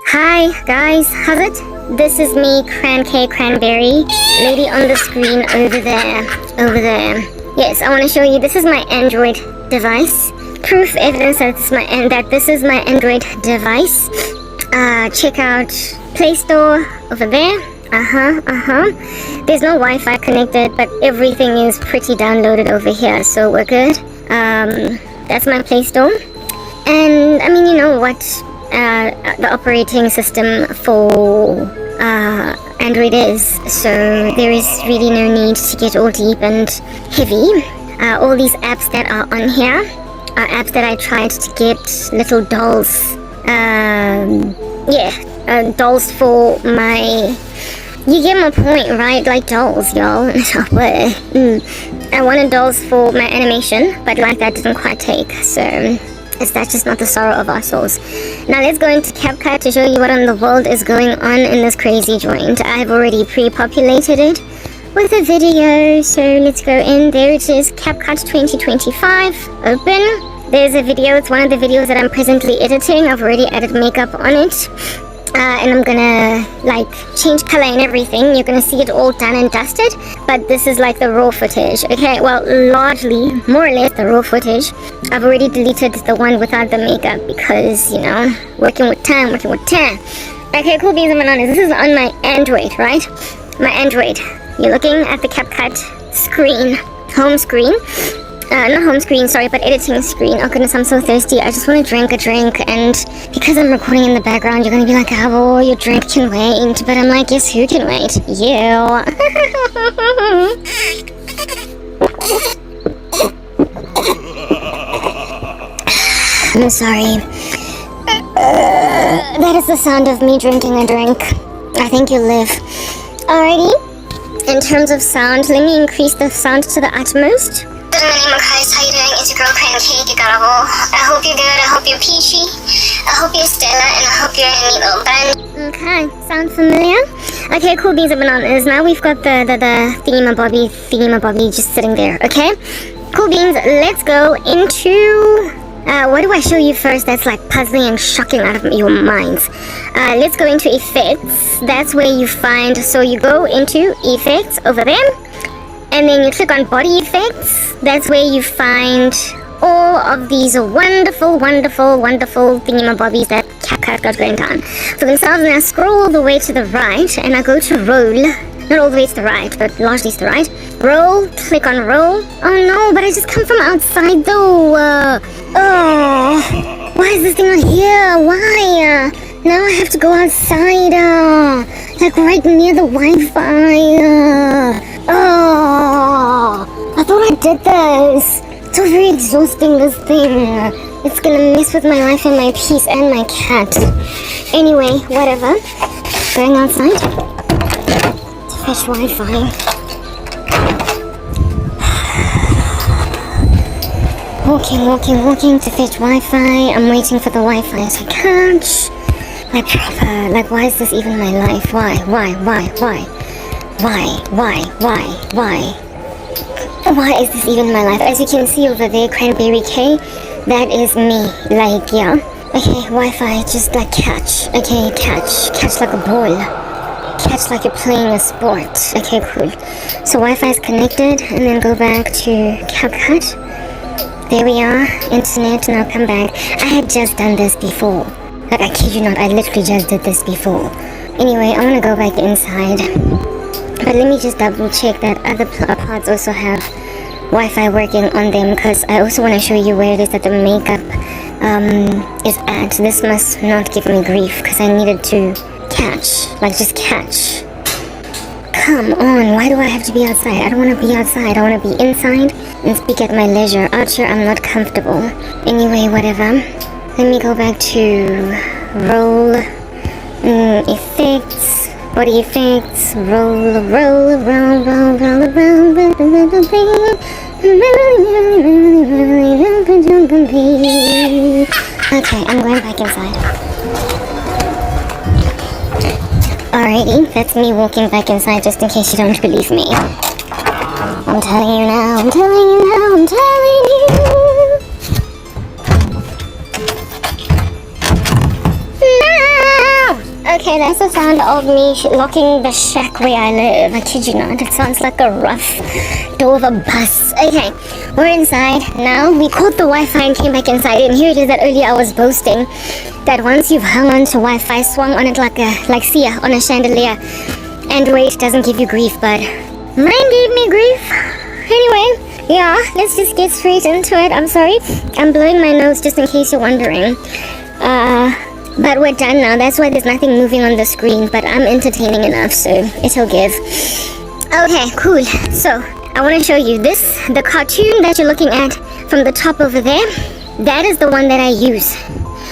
Hi guys, how's it? This is me, Cranberry, lady on the screen over there. Yes, I want to show you, this is my Android device. Proof evidence that this is my Android device. Check out Play Store over there. There's no Wi-Fi connected, but everything is pretty downloaded over here, so we're good. That's my Play Store. And I mean, you know what the operating system for Android is, so there is really no need to get all deep and heavy. All these apps that are on here are apps that I tried to get little dolls. Dolls for my... You get my point, right? Like dolls, y'all. I wanted dolls for my animation, but like that didn't quite take, so that's just not the sorrow of our souls. Now let's go into CapCut to show you what in the world is going on in this crazy joint. I've already pre-populated it with a video, so let's go in. There it is, CapCut 2025, open. There's a video, it's one of the videos that I'm presently editing. I've already added makeup on it. And I'm gonna like change color and everything. You're gonna see it all done and dusted, but this is like the raw footage. Okay, well, largely, more or less the raw footage. I've already deleted the one without the makeup because, you know, working with time. Okay, cool beans and bananas. This is on my Android, right? My Android. You're looking at the CapCut screen, home screen. Not home screen, sorry, but editing screen. Oh goodness, I'm so thirsty. I just want to drink a drink, and because I'm recording in the background, you're gonna be like, oh, your drink can wait. But I'm like, yes, who can wait? You. I'm sorry. That is the sound of me drinking a drink. I think you live. Alrighty. In terms of sound, let me increase the sound to the utmost. My name is Christ. How you doing? It's your girl Cake. You got a roll. I hope you're good. I hope you're peachy. I hope you're Stella, and I hope you're a neat little bun. Okay, sound familiar? Okay, cool beans and bananas. Now we've got the thingamabobby just sitting there. Okay, cool beans. Let's go into what do I show you first? That's like puzzling and shocking out of your minds. Let's go into effects. That's where you find. So you go into effects over there. And then you click on body effects. That's where you find all of these wonderful thingamabobbies that CapCut got going on for themselves. And I scroll all the way to the right and I go to roll. Not all the way to the right, but largely to the right. Roll, click on roll. Oh no, but I just come from outside though. Why is this thing not here? Why? Now I have to go outside, like right near the Wi-Fi. I thought I did this. It's so very exhausting, this thing. It's gonna mess with my life and my peace and my cat. Anyway, whatever. Going outside to fetch Wi-Fi. Walking to fetch Wi-Fi. I'm waiting for the Wi-Fi to catch. Like proper, like why is this even my life? Why? Why is this even my life? As you can see over there, Cranberry K, that is me. Like, yeah. Okay, Wi-Fi, just like catch. Okay, catch like a ball. Catch like you're playing a sport. Okay, cool. So Wi-Fi is connected, and then go back to CapCut. There we are, internet, now come back. I had just done this before. Like, I kid you not, I literally just did this before. Anyway, I want to go back inside. But let me just double check that other pods also have Wi-Fi working on them, because I also want to show you where it is that the makeup is at. This must not give me grief, because I needed to catch. Like, just catch. Come on, why do I have to be outside? I don't want to be outside. I want to be inside and speak at my leisure. Out here, I'm not comfortable. Anyway, whatever. Let me go back to roll, effects, body effects, roll. Okay, I'm going back inside. Alrighty, that's me walking back inside just in case you don't believe me. I'm telling you now. Okay, that's the sound of me locking the shack where I live. I kid you not. It sounds like a rough door of a bus. Okay, we're inside now. We caught the Wi-Fi and came back inside. And here it is that earlier I was boasting that once you've hung on to Wi-Fi, swung on it like Sia on a chandelier, Android doesn't give you grief, but mine gave me grief. Anyway, yeah, let's just get straight into it. I'm sorry, I'm blowing my nose just in case you're wondering. But we're done now. That's why there's nothing moving on the screen, but I'm entertaining enough, so it'll give. Okay, cool. So, I want to show you this. The cartoon that you're looking at from the top over there, that is the one that I use.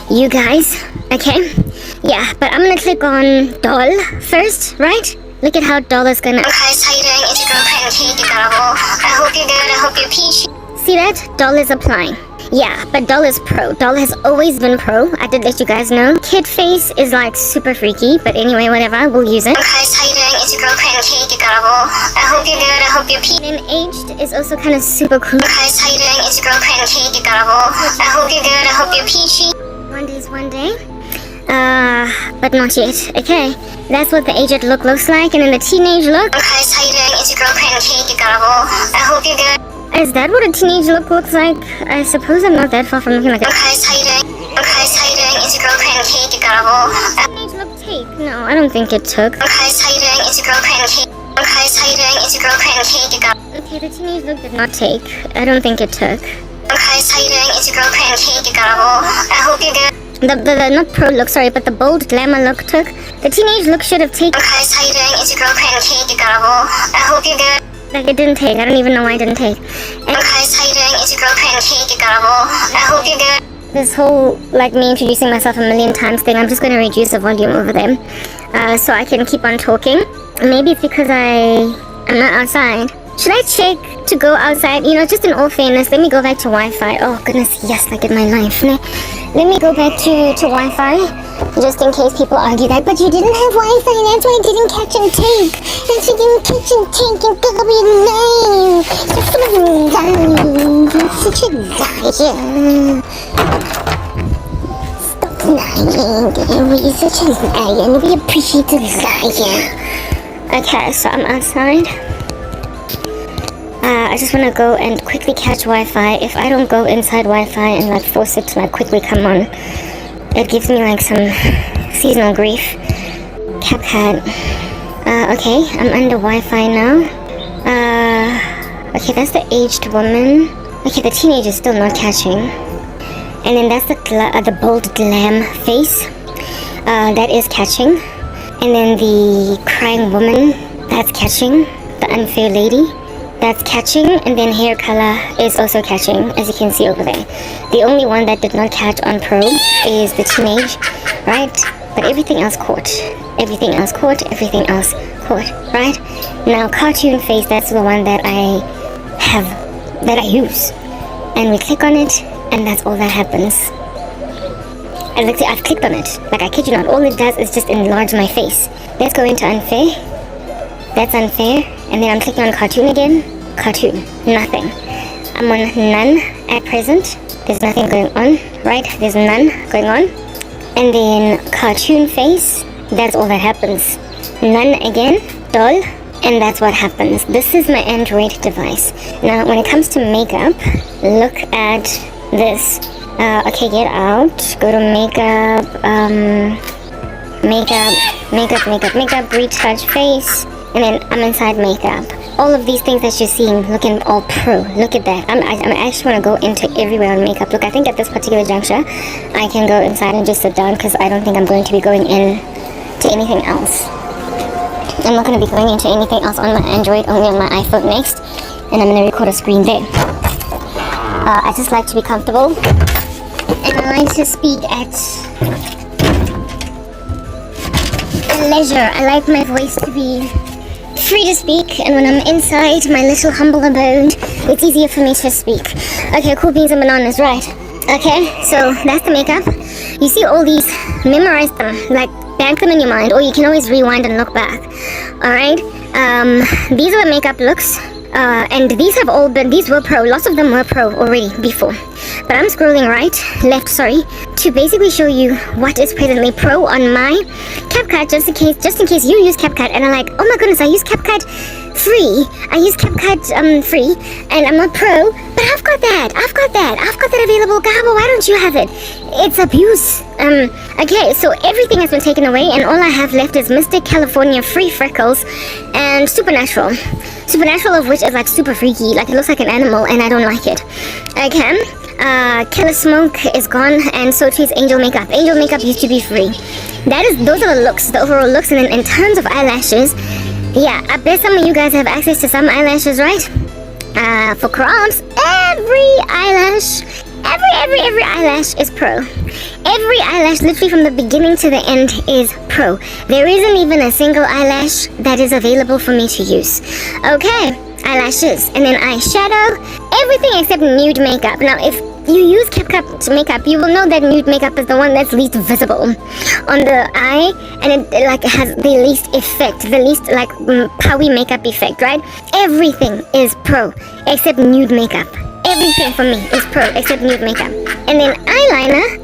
You guys, okay? Yeah, but I'm gonna click on doll first, right? Look at how doll is gonna... Okay, how you doing? It's your girlfriend, Kate. I hope you're good. I hope you're peachy. See that? Doll is applying. Yeah, but doll is pro. Doll has always been pro. I did let you guys know. Kid face is like super freaky, but anyway, whatever, we'll use it. Okay, how you doing? It's your girlfriend, Kate. I hope you're good. I hope you're peachy. And aged is also kind of super cool. Okay, how you doing? It's your girlfriend, Kate. I hope you're good. I hope you're peachy. One day's one day. But not yet. Okay, that's what the aged look looks like, and then the teenage look. Okay, how you doing? It's your girlfriend, Kate. I hope you're good. Is that what a teenage look looks like? I suppose I'm not that far from looking like a... Okay, how you doing? Okay, how you doing? It's your girlfriend, Kate. Teenage look take? No, I don't think it took. Okay, how you doing? It's your girlfriend, Kate. Okay, how you doing? It's your girlfriend, Kate. Okay, the teenage look did not take. I don't think it took. Okay, how you doing? It's your girlfriend, Kate. I hope you're good. The not pro look, sorry, but the bold glamour look took. The teenage look should have taken. Okay, how you doing? It's your girlfriend, Kate. I hope you're good. Like, it didn't take. I don't even know why it didn't take. And okay, how you doing? It's your girlfriend, Kate. I hope you're good. This whole, like, me introducing myself a million times thing, I'm just going to reduce the volume over there. So I can keep on talking. Maybe it's because I'm not outside. Should I check to go outside? You know, just in all fairness, let me go back to Wi-Fi. Oh, goodness, yes, like in my life. Let me go back to Wi-Fi, just in case people argue that. But you didn't have Wi-Fi, and that's why it didn't catch and take. That's why it didn't catch and take. You're gonna be lying. You're fucking lying. You're such a liar. Stop lying. You're such a liar. Nobody appreciates a liar. Okay, so I'm outside. I just want to go and quickly catch Wi-Fi. If I don't go inside Wi-Fi and like force it to like quickly come on, it gives me like some seasonal grief. CapCut. Okay, I'm under Wi-Fi now. Okay, that's the aged woman. Okay, the teenager is still not catching. And then that's the bold glam face. That is catching. And then the crying woman, that's catching. The unfair lady, that's catching. And then hair color is also catching, as you can see over there. The only one that did not catch on pro is the teenage, right? But everything else caught. Everything else caught. Everything else caught, right? Now cartoon face, that's the one that I have, that I use. And we click on it, and that's all that happens. And let's see, I've clicked on it. Like, I kid you not, all it does is just enlarge my face. Let's go into unfair. That's unfair. And then I'm clicking on cartoon again. Cartoon. Nothing. I'm on none at present. There's nothing going on, right? There's none going on. And then cartoon face. That's all that happens. None again. Doll. And that's what happens. This is my Android device. Now, when it comes to makeup, look at this. Okay, get out. Go to makeup, makeup, retouch face, and then I'm inside makeup. All of these things that you're seeing looking all pro. Look at that. I actually want to go into everywhere on makeup. Look, I think at this particular juncture, I can go inside and just sit down because I don't think I'm going to be going in to anything else. I'm not going to be going into anything else on my Android, only on my iPhone next, and I'm going to record a screen there. I just like to be comfortable. And I like to speak at leisure. I like my voice to be free to speak, and when I'm inside my little humble abode, it's easier for me to speak. Okay, cool beans and bananas, right? Okay, so that's the makeup. You see all these, memorize them, like bank them in your mind, or you can always rewind and look back. Alright, these are the makeup looks. And these were pro. Lots of them were pro already before. But I'm scrolling left, to basically show you what is presently pro on my CapCut, just in case you use CapCut and are like, oh my goodness, I use CapCut free. I use CapCut free, and I'm not pro, but I've got that available. Gabo, why don't you have it? It's abuse. Okay, so everything has been taken away, and all I have left is Mystic California Free Freckles and Supernatural, of which is like super freaky, like it looks like an animal, and I don't like it. Okay. Killer Smoke is gone, and so too is Angel Makeup. Angel Makeup used to be free. Those are the looks, the overall looks, and then in terms of eyelashes, yeah, I bet some of you guys have access to some eyelashes, right? For crops, every eyelash is pro. Every eyelash, literally from the beginning to the end, is pro. There isn't even a single eyelash that is available for me to use. Okay, eyelashes, and then eyeshadow, everything except nude makeup. Now, if you use CapCut makeup, you will know that nude makeup is the one that's least visible on the eye, and it like has the least effect, the least like powy makeup effect, right? Everything is pro except nude makeup. Everything for me is pro except nude makeup. And then eyeliner,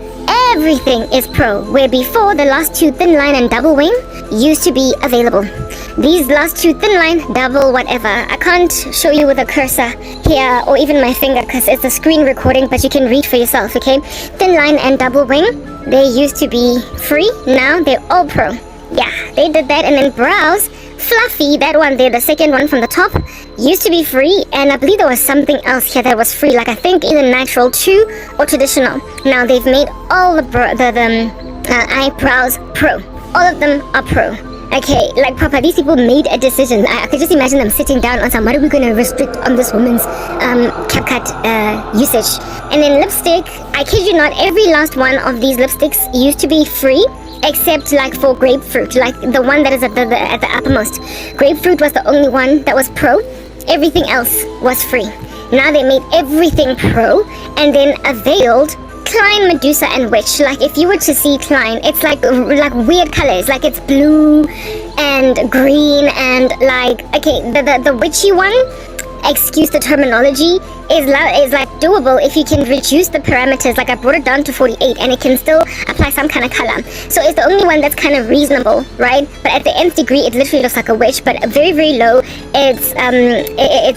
everything is pro, where before the last two thin line and double wing used to be available. These last two thin line, double whatever, I can't show you with a cursor here or even my finger because it's a screen recording, but you can read for yourself, okay? Thin line and double wing, they used to be free, now they're all pro. Yeah, they did that. And then brows, fluffy, that one there, the second one from the top, used to be free, and I believe there was something else here that was free, like I think either natural 2 or traditional. Now they've made all the eyebrows pro. All of them are pro. Okay, like proper, these people made a decision. I could just imagine them sitting down on some, what are we going to restrict on this woman's CapCut usage. And then lipstick, I kid you not, every last one of these lipsticks used to be free, except like for grapefruit, like the one that is at the uppermost. Grapefruit was the only one that was pro. Everything else was free. Now they made everything pro, and then availed Klein, Medusa, and Witch. Like if you were to see Klein, it's like weird colors, like it's blue and green and like, okay, the witchy one, excuse the terminology, is like doable if you can reduce the parameters. Like I brought it down to 48 and it can still apply some kind of color, so it's the only one that's kind of reasonable, right? But at the nth degree it literally looks like a witch, but very, very low. It's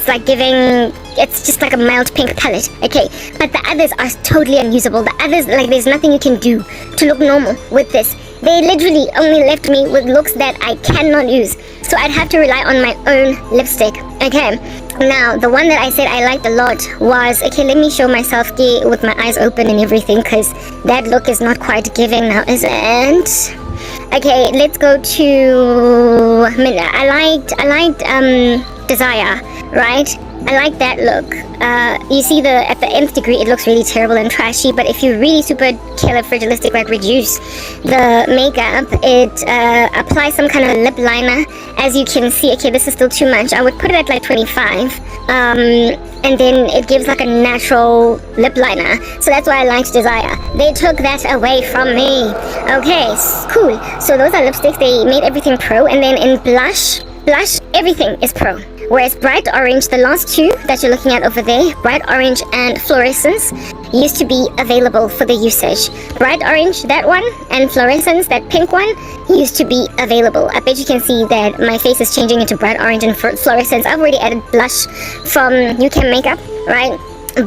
like giving, it's just like a mild pink palette, okay? But the others are totally unusable. The others, like there's nothing you can do to look normal with this. They literally only left me with looks that I cannot use, so I'd have to rely on my own lipstick. Okay, now the one that I said I liked a lot was, okay, let me show myself with my eyes open and everything, because that look is not quite giving now, is it? Okay, let's go to, I liked Desire, right? I like that look. You see at the nth degree it looks really terrible and trashy, but if you really super califragilistic, like reduce the makeup, it applies some kind of lip liner. As you can see, okay, this is still too much. I would put it at like 25. And then it gives like a natural lip liner. So that's why I liked Desire. They took that away from me. Okay, cool. So those are lipsticks. They made everything pro. And then in blush, everything is pro. Whereas bright orange, the last two that you're looking at over there, bright orange and fluorescence, used to be available for the usage. Bright orange, that one, and fluorescence, that pink one, used to be available. I bet you can see that my face is changing into bright orange and fluorescence. I've already added blush from YouCam Makeup, right?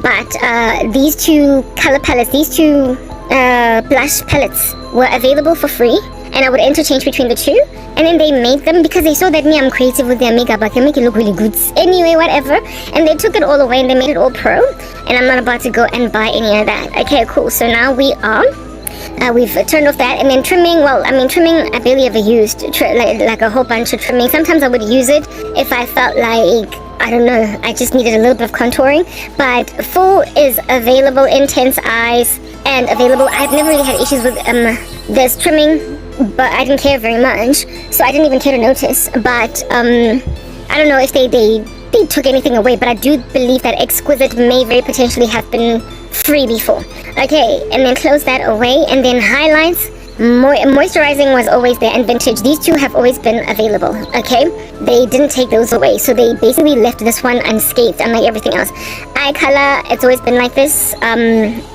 But these two color palettes, these two blush palettes were available for free, and I would interchange between the two. And then they made them because they saw that I'm creative with their makeup. I can make it look really good. Anyway, whatever. And they took it all away and they made it all pro. And I'm not about to go and buy any of that. Okay, cool. So now we are... we've turned off that. And then trimming, well, I mean, trimming I barely ever used. Like a whole bunch of trimming. Sometimes I would use it if I felt like, I don't know, I just needed a little bit of contouring. But full is available, intense eyes, and available. I've never really had issues with this trimming, but I didn't care very much, so I didn't even care to notice. But I don't know if they took anything away, but I do believe that Exquisite may very potentially have been free before. Okay, and then close that away, and then highlights. Moisturizing was always there, and vintage. These two have always been available, okay? They didn't take those away, so they basically left this one unscathed, unlike everything else. Eye color, it's always been like this.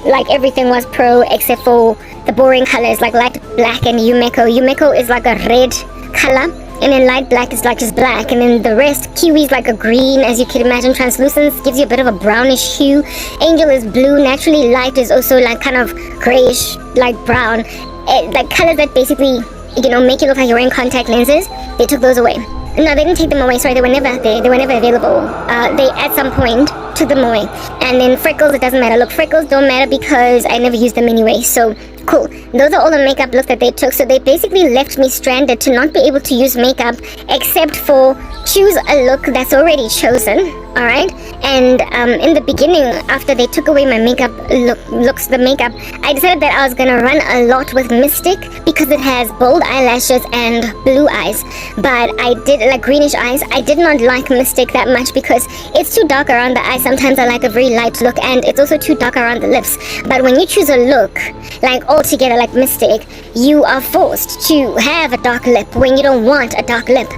Like everything was pro, except for the boring colors, like light black and Yumeko. Yumeko is like a red color, and then light black is like just black, and then the rest, Kiwi is like a green, as you can imagine. Translucence gives you a bit of a brownish hue. Angel is blue. Naturally light is also like kind of grayish, like brown. Like colors that basically, you know, make you look like you're wearing contact lenses. They took those away. No, they didn't take them away. Sorry, they were never there. They were never available. They at some point took them away. And then freckles, it doesn't matter. Look, freckles don't matter because I never used them anyway. So cool. Those are all the makeup looks that they took. So they basically left me stranded to not be able to use makeup except for choose a look that's already chosen. All right. And in the beginning, after they took away my makeup looks, the makeup, I decided that I was gonna run a lot with Mystic because it has bold eyelashes and blue eyes. But I did like greenish eyes. I did not like Mystic that much because it's too dark around the eyes. Sometimes I like a very light look, and it's also too dark around the lips. But when you choose a look like altogether like Mystic, you are forced to have a dark lip when you don't want a dark lip.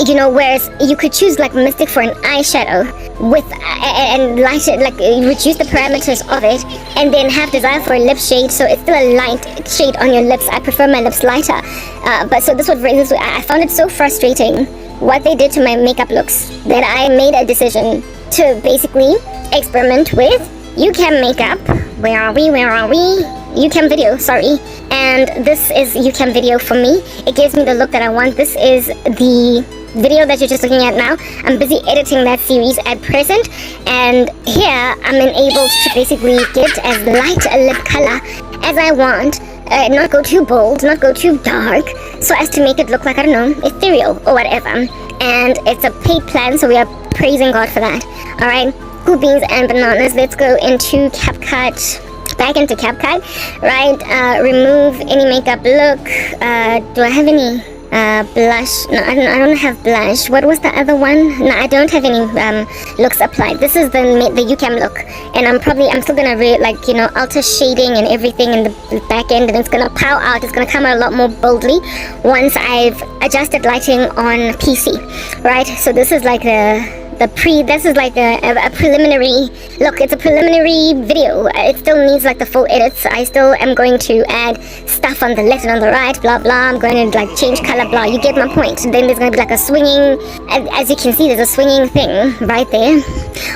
You know, whereas you could choose like Mystic for an eyeshadow with and light it, like reduce the parameters of it, and then have desire for a lip shade, so it's still a light shade on your lips. I prefer my lips lighter, but so this would I found it so frustrating what they did to my makeup looks that I made a decision to basically experiment with YouCam makeup. Where are we? YouCam video, sorry. And this is YouCam video for me. It gives me the look that I want. This is the video that you're just looking at now. I'm busy editing that series at present, and here I'm enabled to basically get as light a lip color as I want. Not go too bold, not go too dark, so as to make it look like, I don't know, ethereal or whatever. And it's a paid plan, so we are praising God for that. Alright, cool beans and bananas. Let's go into CapCut. Back into CapCut, right? Remove any makeup look. Do I have any blush? No, I don't have blush. What was the other one? No, I don't have any looks applied. This is the YouCam look, and I'm still gonna alter shading and everything in the back end, and it's gonna power out. It's gonna come out a lot more boldly once I've adjusted lighting on PC, right? So this is like this is like a preliminary look. It's a preliminary video. It still needs like the full edits. I still am going to add stuff on the left and on the right, blah blah. I'm going to like change color, blah. You get my point. Then there's going to be like a swinging, as you can see, there's a swinging thing right there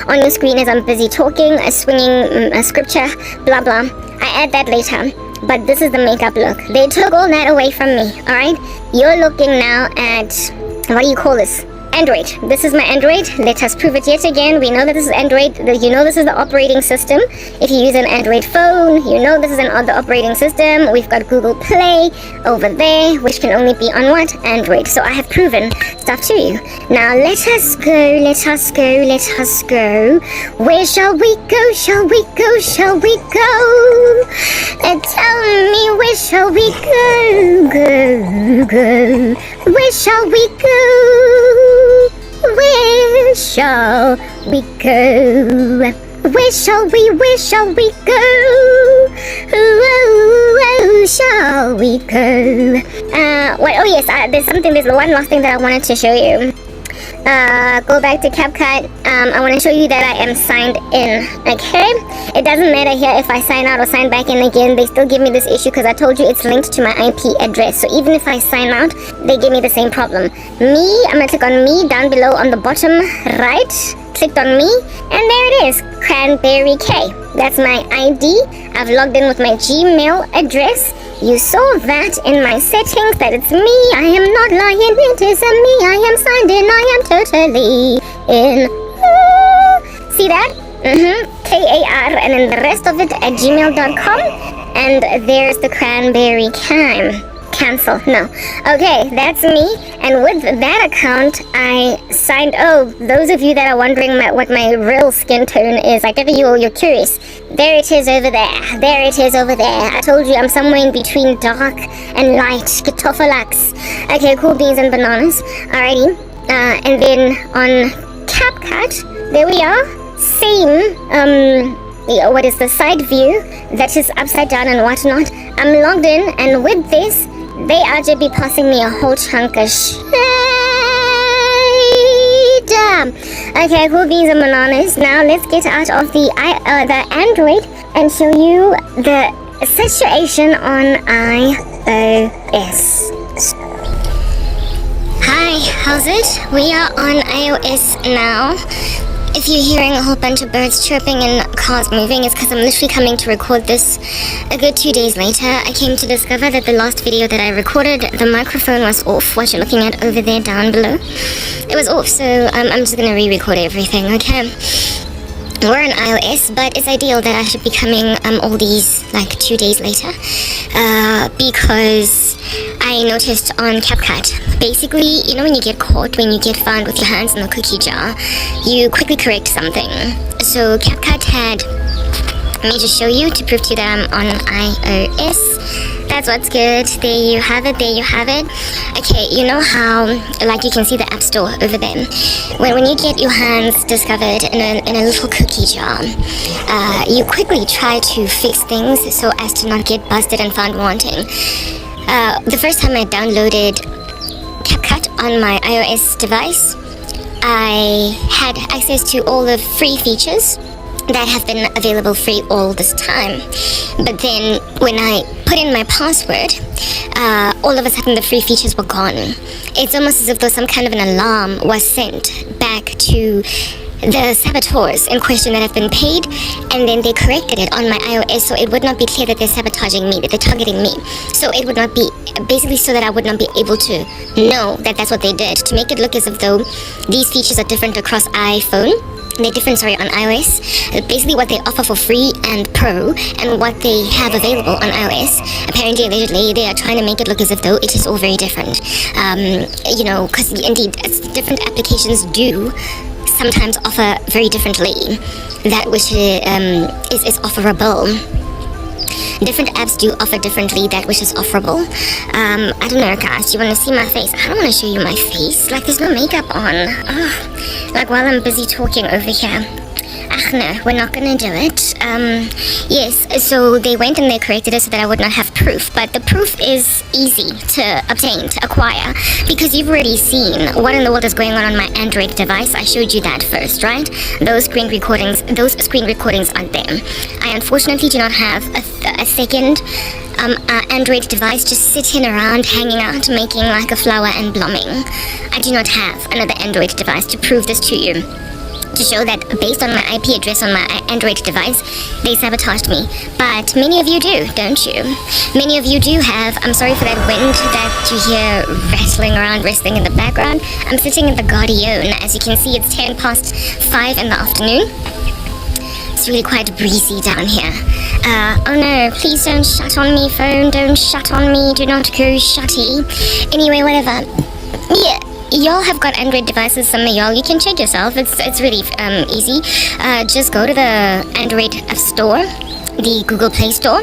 on your screen as I'm busy talking, a swinging scripture, blah blah. I add that later. But this is the makeup look. They took all that away from me, alright? You're looking now at, what do you call this? Android. This is my Android. Let us prove it yet again. We know that this is Android. You know this is the operating system. If you use an Android phone, you know this is the operating system. We've got Google Play over there, which can only be on what? Android. So I have proven stuff to you. Now let us go, let us go, let us go. Where shall we go? Shall we go? Shall we go? Tell me, where shall we go? Go. Where shall we go? Where shall we go? Where shall we go? Where shall we go? Oh yes, there's one last thing that I wanted to show you. Go back to CapCut. I want to show you that I am signed in, okay? It doesn't matter here if I sign out or sign back in again. They still give me this issue because I told you it's linked to my IP address. So even if I sign out, they give me the same problem. I'm going to click on me down below on the bottom right. Clicked on me, and there it is, Cranberry K. That's my ID. I've logged in with my Gmail address. You saw that in my settings that it's me. I am not lying, it is me. I am signed in, I am totally in. See that? KAR, and then the rest of it at gmail.com. And there's the Cranberry Cam. Cancel. No. Okay, that's me. And with that account, I signed. Oh, those of you that are wondering what my real skin tone is, like if you're curious, there it is over there. There it is over there. I told you I'm somewhere in between dark and light. Getophalax. Okay, cool beans and bananas. Alrighty. And then on CapCut, there we are. Same what is the side view that is upside down and whatnot. I'm logged in, and with this, they are just be passing me a whole chunk of shit. Okay, cool beans and bananas. Now let's get out of the Android and show you the situation on iOS. Hi, how's it? We are on iOS now. If you're hearing a whole bunch of birds chirping and cars moving, it's because I'm literally coming to record this a good 2 days later. I came to discover that the last video that I recorded, the microphone was off, what you're looking at over there down below. It was off, so I'm just going to re-record everything, okay? We're on iOS, but it's ideal that I should be coming all these like 2 days later because I noticed on CapCut, basically, you know when you get caught, when you get found with your hands in the cookie jar, you quickly correct something. So CapCut had, let me just show you to prove to you that I'm on iOS. That's what's good. There you have it, there you have it. Okay, you know how, like you can see the App Store over there. When you get your hands discovered in a little cookie jar, you quickly try to fix things so as to not get busted and found wanting. The first time I downloaded CapCut on my iOS device, I had access to all the free features that have been available free all this time. But then when I put in my password, all of a sudden the free features were gone. It's almost as if though some kind of an alarm was sent back to the saboteurs in question that have been paid, and then they corrected it on my iOS so it would not be clear that they're sabotaging me, that they're targeting me. So it would not be, basically so that I would not be able to know that that's what they did, to make it look as if though these features are different across iPhone. They're different, sorry, on iOS. Basically what they offer for free and pro, and what they have available on iOS. Apparently, allegedly, they are trying to make it look as if though it is all very different. You know, because indeed, different applications do sometimes offer very differently that which is offerable. Different apps do offer differently that which is offerable. I don't know, guys, you want to see my face? I don't want to show you my face. Like, there's no makeup on. Like, while I'm busy talking over here. No, we're not gonna do it. Yes, so they went and they corrected it so that I would not have proof, but the proof is easy to obtain, to acquire, because you've already seen what in the world is going on my Android device. I showed you that first, right? Those screen recordings aren't there. I unfortunately do not have a second Android device just sitting around, hanging out, making like a flower and blooming. I do not have another Android device to prove this to you, to show that based on my IP address on my Android device, they sabotaged me. But many of you do, don't you? Many of you do have. I'm sorry for that wind that you hear rattling around, wrestling in the background. I'm sitting in the Guardian. As you can see, it's 5:10 in the afternoon. It's really quite breezy down here. Oh no, please don't shut on me, phone. Don't shut on me. Do not go shutty. Anyway, whatever. Yeah. Y'all have got Android devices, some of y'all, you can check yourself. It's really easy. Just go to the Android App Store, the Google Play Store,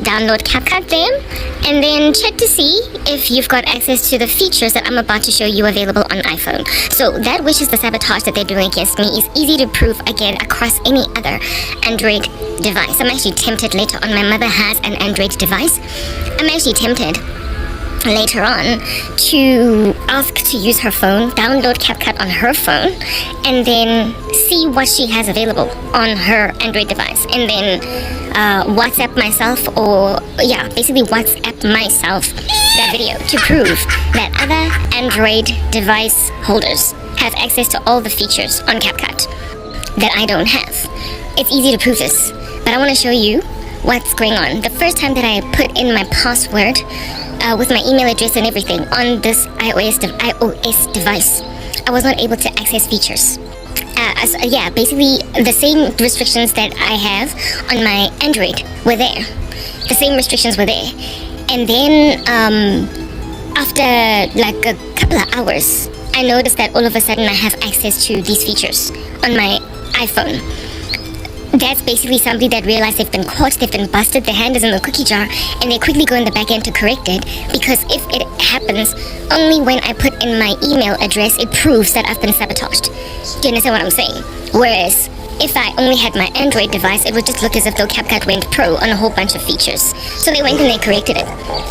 download CapCut there, and then check to see if you've got access to the features that I'm about to show you available on iPhone. So that which is the sabotage that they're doing against me is easy to prove again across any other Android device. I'm actually tempted later on. My mother has an Android device. I'm actually tempted later on to ask to use her phone, download CapCut on her phone, and then see what she has available on her Android device, and then WhatsApp myself, or yeah, basically WhatsApp myself that video to prove that other Android device holders have access to all the features on CapCut that I don't have. It's easy to prove this, but I want to show you what's going on. The first time that I put in my password with my email address and everything on this iOS device, I was not able to access features. Yeah, basically the same restrictions that I have on my Android were there. The same restrictions were there. And then after like a couple of hours, I noticed that all of a sudden I have access to these features on my iPhone. That's basically somebody that realized they've been caught, they've been busted, their hand is in the cookie jar, and they quickly go in the back end to correct it, because if it happens only when I put in my email address, it proves that I've been sabotaged. Do you understand what I'm saying? Whereas if I only had my Android device, it would just look as if though CapCut went pro on a whole bunch of features. So they went and they corrected it.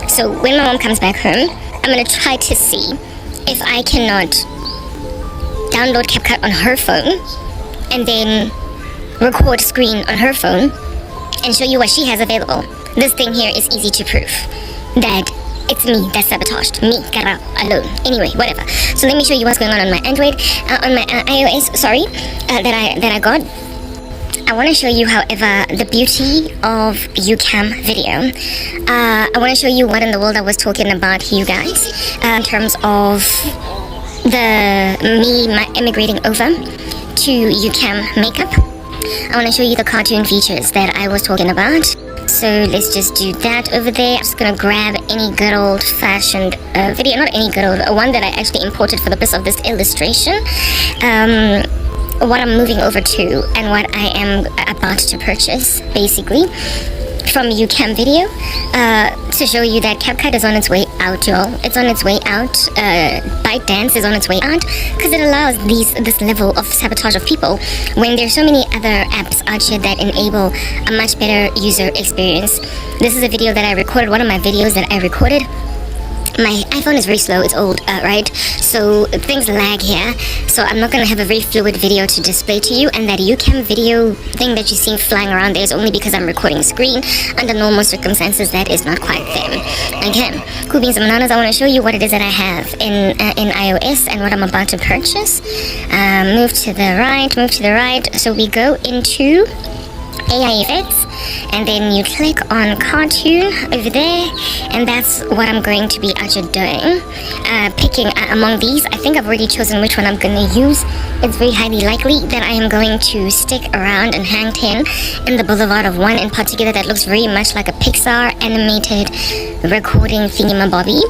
So when my mom comes back home, I'm gonna try to see if I cannot download CapCut on her phone and then record screen on her phone and show you what she has available. This thing here is easy to prove that it's me that sabotaged me, Kara, alone. Anyway, whatever. So let me show you what's going on my Android, on my iOS. Sorry, that I got. I want to show you, however, the beauty of UCam video. I want to show you what in the world I was talking about, you guys, in terms of my immigrating over to UCam makeup. I want to show you the cartoon features that I was talking about. So let's just do that over there. I'm just gonna grab any good old fashioned video, not any good old, one that I actually imported for the purpose of this illustration. What I'm moving over to and what I am about to purchase, basically, from UCam video, to show you that CapCut is on its way out, y'all. It's on its way out. ByteDance is on its way out because it allows this level of sabotage of people when there's so many other apps out here that enable a much better user experience. This is a video that I recorded, one of my videos that I recorded. My iPhone is very slow, it's old, right? So things lag here, so I'm not gonna have a very fluid video to display to you, and that UCam video thing that you see flying around there is only because I'm recording screen. Under normal circumstances, that is not quite there. Again, cool beans and bananas, I wanna show you what it is that I have in iOS and what I'm about to purchase. Move to the right, so we go into AI effects, and then you click on cartoon over there, and that's what I'm going to be actually doing, picking among these. I think I've already chosen which one I'm going to use. It's very highly likely that I am going to stick around and hang 10 in the boulevard of one in particular that looks very much like a Pixar animated recording thingamabobby.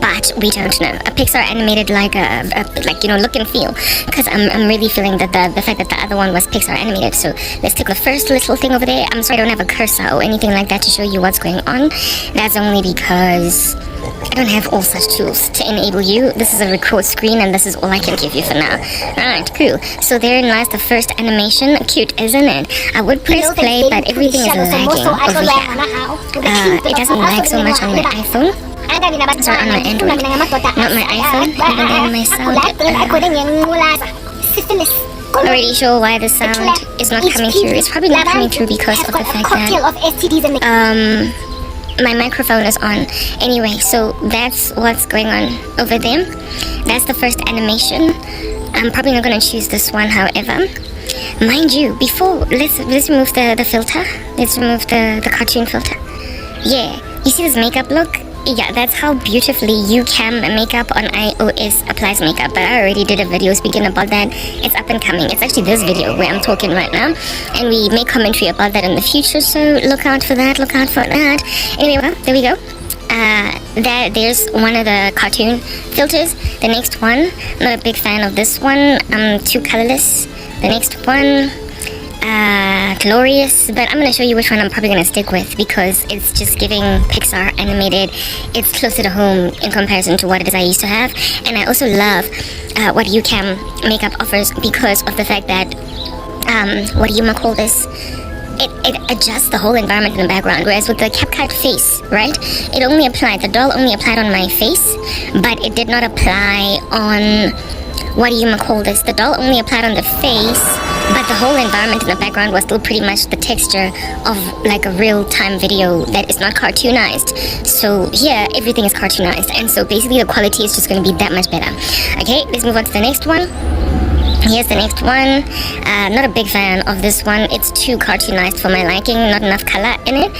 But we don't know. A Pixar animated like look and feel, because I'm really feeling that the fact that the other one was Pixar animated. So let's take the first little thing over there. I'm sorry I don't have a cursor or anything like that to show you what's going on. That's only because I don't have all such tools to enable you. This is a record screen and this is all I can give you for now. Alright, cool. So therein lies the first animation. Cute, isn't it? I would press play, but everything is lagging over here. It doesn't lag so much on my iPhone. Sorry, on my Android, not my iPhone, even then my sound. Already sure why the sound is not coming through. It's probably not coming through because of the fact that my microphone is on. Anyway, so that's what's going on over there. That's the first animation. I'm probably not going to choose this one, however. Mind you, before, let's remove the filter. Let's remove the cartoon filter. Yeah, you see this makeup look? Yeah, that's how beautifully UCam makeup on iOS applies makeup. But I already did a video speaking about that. It's up and coming. It's actually this video where I'm talking right now, and we make commentary about that in the future. So look out for that. Look out for that. Anyway, well, there we go. There's one of the cartoon filters. The next one, I'm not a big fan of this one. Too colorless. The next one, glorious, but I'm going to show you which one I'm probably going to stick with because it's just giving Pixar animated. It's closer to home in comparison to what it is I used to have, and I also love what UCam makeup offers because of the fact that what do you call this? It adjusts the whole environment in the background, whereas with the CapCut face, right, the doll only applied on my face, but it did not apply on the doll only applied on the face, but the whole environment in the background was still pretty much the texture of like a real-time video that is not cartoonized. So here, everything is cartoonized, and so basically the quality is just going to be that much better. Okay, let's move on to the next one. Here's the next one. Not a big fan of this one. It's too cartoonized for my liking, not enough color in it.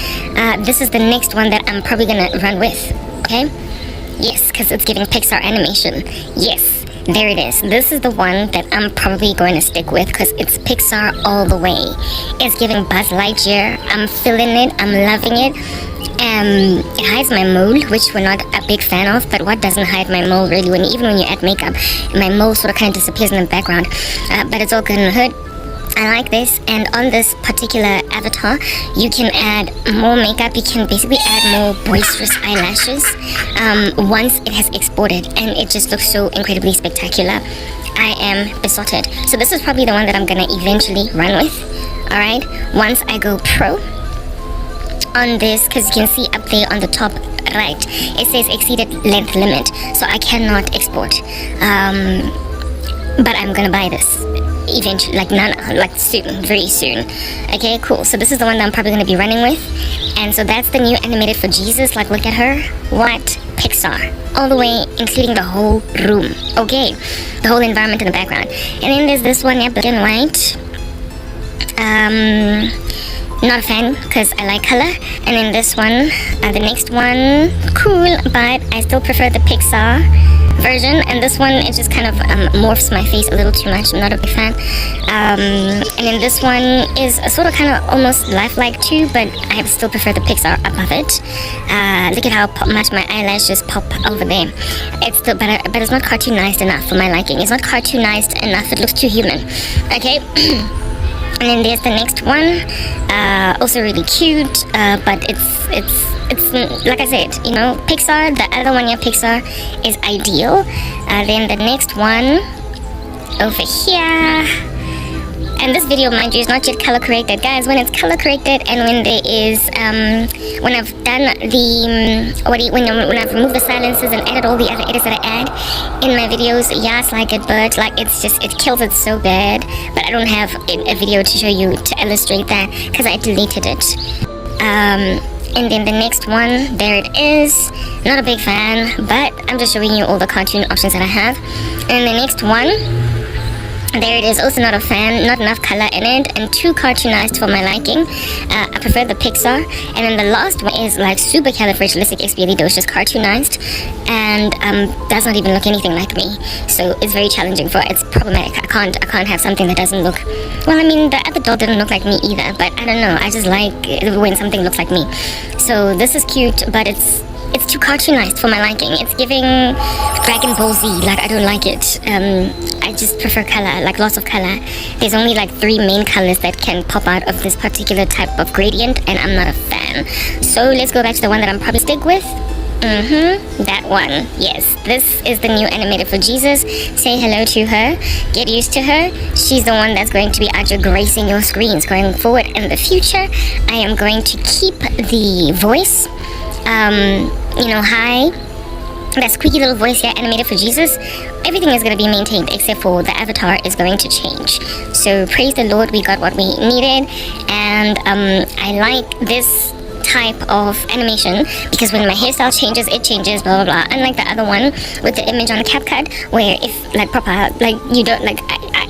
This is the next one that I'm probably going to run with. Okay? Yes, because it's giving Pixar animation. Yes. There it is. This is the one that I'm probably going to stick with because it's Pixar all the way. It's giving Buzz Lightyear. I'm feeling it. I'm loving it. It hides my mole, which we're not a big fan of, but what doesn't hide my mole really, even when you add makeup, my mole sort of kind of disappears in the background. But it's all good in the hood. I like this. And on this particular avatar, you can add more makeup. You can basically add more boisterous eyelashes once it has exported, and it just looks so incredibly spectacular. I am besotted. So this is probably the one that I'm gonna eventually run with. Alright, once I go pro on this, because you can see up there on the top right, it says exceeded length limit, so I cannot export. But I'm gonna buy this eventually, like soon, very soon. Okay, cool. So this is the one that I'm probably gonna be running with, and so that's the new animated for Jesus. Like, look at her. What? Pixar, all the way, including the whole room. Okay, the whole environment in the background. And then there's this one, yeah, black and white. Not a fan because I like color. And then this one, the next one, cool, but I still prefer the Pixar version. And this one, it just kind of morphs my face a little too much. I'm not a big fan. And then this one is sort of kind of almost lifelike too, but I still prefer the Pixar above it. Look at how much my eyelashes pop over there. It's still better, but it's not cartoonized enough for my liking. It's not cartoonized enough. It looks too human. Okay. And then there's the next one, also really cute, but it's like I said, you know, Pixar. The other one, yeah, Pixar is ideal. Then the next one over here, and this video, mind you, is not yet color corrected, guys. When it's color corrected and when there is when I've done the when I've removed the silences and added all the other edits that I add in my videos, yes, like it, but like it's just, it kills it so bad. But I don't have a video to show you to illustrate that because I deleted it. And then the next one, there it is. Not a big fan, but I'm just showing you all the cartoon options that I have. And the next one, there it is. Also not a fan, not enough color in it, and too cartoonized for my liking. I prefer the Pixar. And then the last one is like super califragilisticexpialidocious, cartoonized, and does not even look anything like me. So it's very challenging for it. It's problematic. I can't have something that doesn't look, well, I mean, the other doll didn't look like me either, but I don't know, I just like when something looks like me. So this is cute, but it's too cartoonized for my liking. It's giving Dragon Ball Z. Like, I don't like it. I just prefer color, like lots of color. There's only like 3 main colors that can pop out of this particular type of gradient, and I'm not a fan. So let's go back to the one that I'm probably stick with. That one. Yes, this is the new animated for Jesus. Say hello to her. Get used to her. She's the one that's going to be out here gracing your screens going forward in the future. I am going to keep the voice you know, high, that squeaky little voice here, animated for Jesus. Everything is going to be maintained except for the avatar is going to change. So praise the Lord, we got what we needed. And I like this type of animation because when my hairstyle changes, it changes, blah blah blah. Unlike the other one with the image on the CapCut, where if like proper, like you don't, like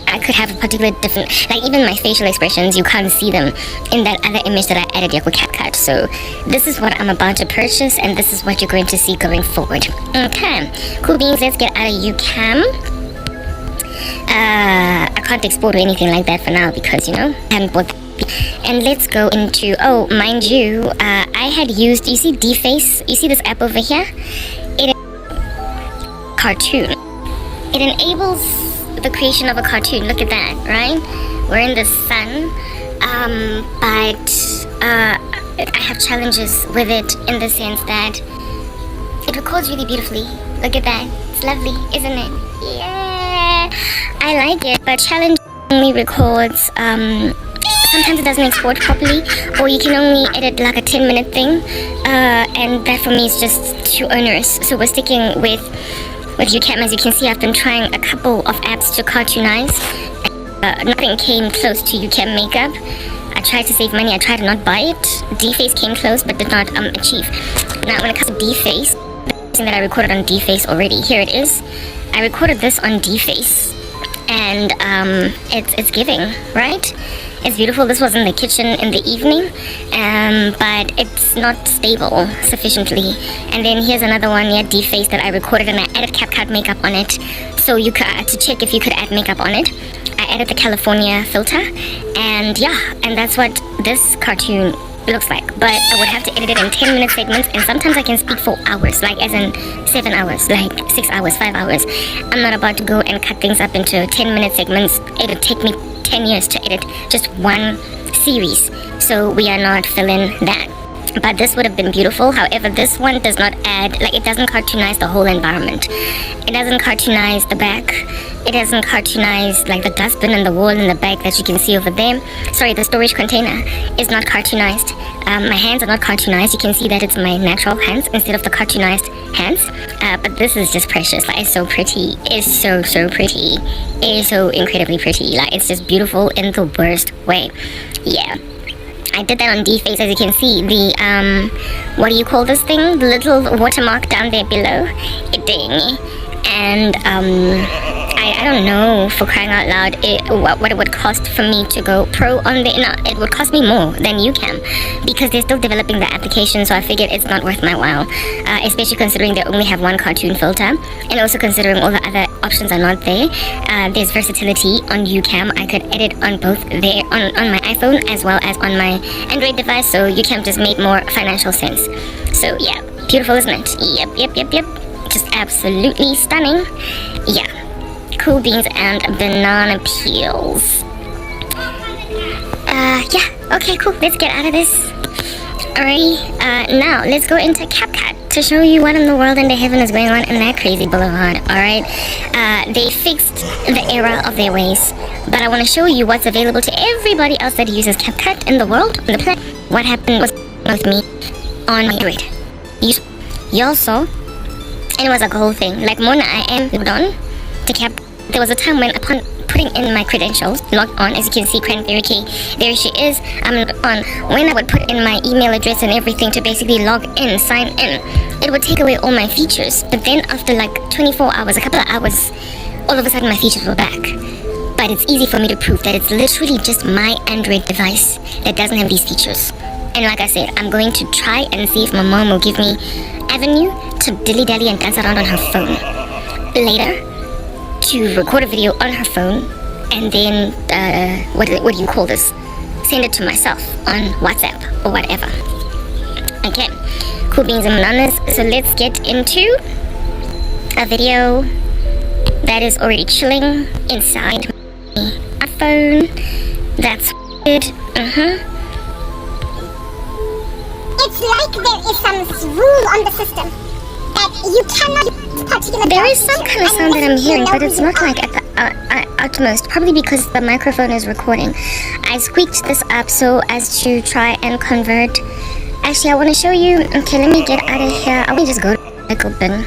I could have a particular different, like even my facial expressions, you can't see them in that other image that I added here with CapCut. So this is what I'm about to purchase, and this is what you're going to see going forward. Okay, cool beans. Let's get out of UCam. I can't export or anything like that for now because, you know, I haven't bought. And let's go into, oh, mind you, I had used, you see Deface, you see this app over here? It cartoon. It enables the creation of a cartoon. Look at that, right? We're in the sun, but I have challenges with it in the sense that it records really beautifully. Look at that. It's lovely, isn't it? Yeah, I like it, but challenge only records, sometimes it doesn't export properly, or you can only edit like a 10-minute thing, and that for me is just too onerous. So we're sticking with UCam. As you can see, I've been trying a couple of apps to cartoonize. Nothing came close to UCam makeup. I tried to save money. I tried to not buy it. Deface came close, but did not achieve. Now, when it comes to Deface, the thing that I recorded on Deface already, here it is. I recorded this on Deface, and it's giving, right? It's beautiful. This was in the kitchen in the evening, but it's not stable sufficiently. And then here's another one, yeah, Deface, that I recorded, and I added CapCut makeup on it. So you could to check if you could add makeup on it. I added the California filter, and yeah, and that's what this cartoon looks like. But I would have to edit it in 10-minute segments, and sometimes I can speak for hours, like as in 7 hours, like 6 hours, 5 hours. I'm not about to go and cut things up into 10-minute segments. It'll take me 10 years to edit just one series, so we are not filling that. But this would have been beautiful. However, this one does not add, like, it doesn't cartoonize the whole environment. It doesn't cartoonize the back. It doesn't cartoonize, like, the dustbin and the wall in the back that you can see over there. Sorry, the storage container is not cartoonized. My hands are not cartoonized. You can see that it's my natural hands instead of the cartoonized hands. But this is just precious. Like, it's so pretty. It's so pretty. It is so incredibly pretty. Like, it's just beautiful in the worst way. Yeah. I did that on D-Face, as you can see. The, what do you call this thing? The little watermark down there below. Ding. And, I don't know, for crying out loud, what it would cost for me to go pro on the, no, it would cost me more than UCam, because they're still developing the application, so I figured it's not worth my while, especially considering they only have one cartoon filter, and also considering all the other options are not there. There's versatility on UCam. I could edit on both there, on my iPhone as well as on my Android device, so UCam just made more financial sense. So yeah, beautiful, isn't it? Yep. Just absolutely stunning. Yeah. Cool beans and banana peels. Yeah, okay, cool. Let's get out of this. Alrighty, now let's go into CapCut to show you what in the world and the heaven is going on in that crazy boulevard. Alright, they fixed the error of their ways, but I want to show you what's available to everybody else that uses CapCut in the world, on the planet. What happened was with me on Android. Y'all saw, and it was like a whole thing. Like, Mona, I am logged on to CapCut. There was a time when, upon putting in my credentials, logged on, as you can see, Cranberry Key, there she is, I'm logged on. When I would put in my email address and everything to basically log in, sign in, it would take away all my features. But then after like 24 hours, a couple of hours, all of a sudden my features were back. But it's easy for me to prove that it's literally just my Android device that doesn't have these features. And like I said, I'm going to try and see if my mom will give me avenue to dilly-dally and dance around on her phone later, to record a video on her phone, and then, what do you call this? Send it to myself on WhatsApp or whatever. Okay, cool beans and bananas. So let's get into a video that is already chilling inside my phone. That's it. It's like there is some rule on the system that you cannot use particular. There is some kind of sound that I'm hearing, but it's not like at the utmost, probably because the microphone is recording. I squeaked this up so as to try and convert. Actually, I want to show you. Okay, let me get out of here. I want to just go to recycle bin.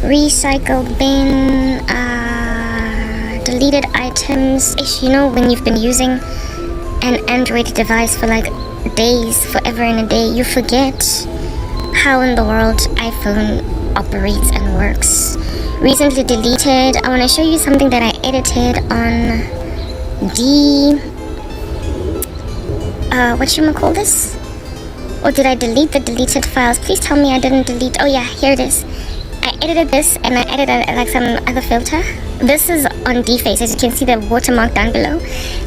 Recycle bin. Deleted items. Ish, you know, when you've been using an Android device for like days, forever and a day, you forget how in the world iPhone operates and works. Recently deleted. I want to show you something that I edited on whatchamacall this? Or did I delete the deleted files? Please tell me I didn't delete. Oh yeah, here it is. I edited this, and I edited like some other filter. This is on D-Face, as you can see the watermark down below.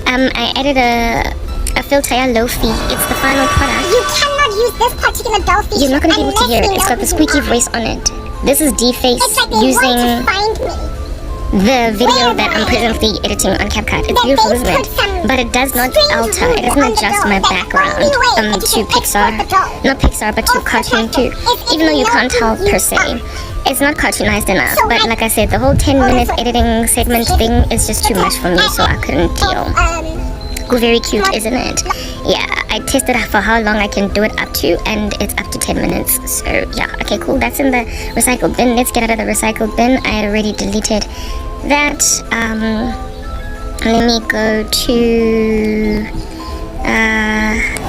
I added a filter, low-fi. It's the final product. You cannot use this particular doll feature. You're not going to be able to hear it. It's got the squeaky voice on it. This is D-Face using the video that I'm presently editing on CapCut. It's beautiful, isn't it? But it does not alter, it doesn't adjust my background to Pixar. Not Pixar, but to Cartoon 2. Even though you can't tell per se. It's not cartoonized enough. But like I said, the whole 10-minute editing segment thing is just too much for me, so I couldn't deal. Very cute, isn't it? Yeah, I tested for how long I can do it up to, and it's up to 10 minutes. So yeah, okay, cool. That's in the recycle bin. Let's get out of the recycle bin. I had already deleted that. Let me go to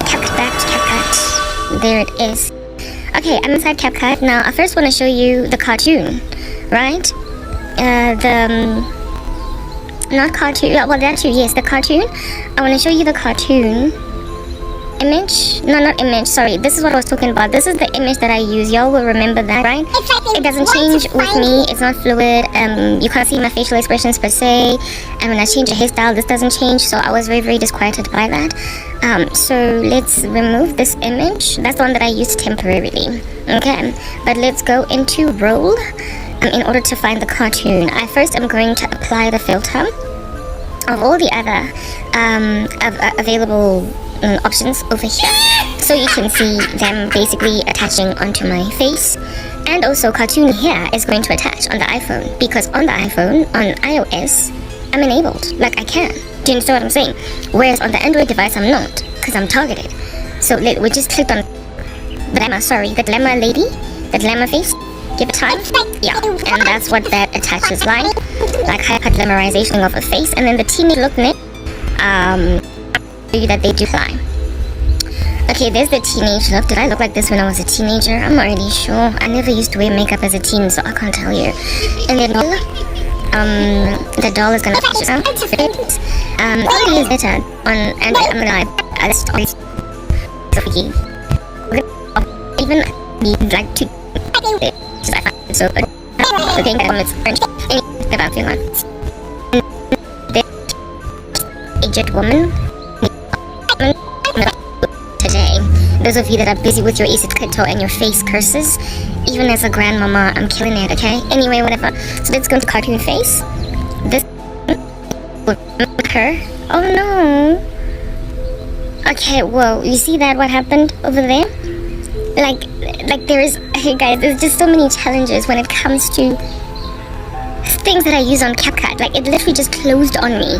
CapCut, back to CapCut. There it is. Okay, I'm inside CapCut. Now I first want to show you the cartoon, right? Not cartoon, well that too, yes, the cartoon. I want to show you the cartoon image. No, not image, sorry, this is what I was talking about. This is the image that I use. Y'all will remember that, right? It doesn't change with me. It's not fluid. You can't see my facial expressions per se, and when I change a hairstyle, this doesn't change. So I was very, very disquieted by that. So let's remove this image. That's the one that I used temporarily. Okay, but let's go into roll. in order to find the cartoon, I first am going to apply the filter of all the other available options over here, so you can see them basically attaching onto my face. And also cartoon here is going to attach on the iPhone, because on the iPhone, on iOS, I'm enabled, like I can. Do you understand what I'm saying? Whereas on the Android device I'm not, because I'm targeted. So we just clicked on the glamour lady, the glamour face. Give it time. Yeah, and that's what that attaches like hyper glamorization of a face. And then the teenage look next, that they do fly. Okay, there's the teenage look. Did I look like this when I was a teenager? I'm not really sure. I never used to wear makeup as a teen, so I can't tell you. And then the doll is gonna feature some. It is better on Android. I'm gonna lie. That's always freaky. Even like to. I find it so good. The thing that it's orange. Anything about feeling like aged woman. Today, those of you that are busy with your easy keto and your face curses, even as a grandmama, I'm killing it, okay? Anyway, whatever. So let's go to cartoon face. This with her. Oh no. Okay, whoa. You see that? What happened over there? Like there is, hey guys, there's just so many challenges when it comes to things that I use on CapCut. Like, it literally just closed on me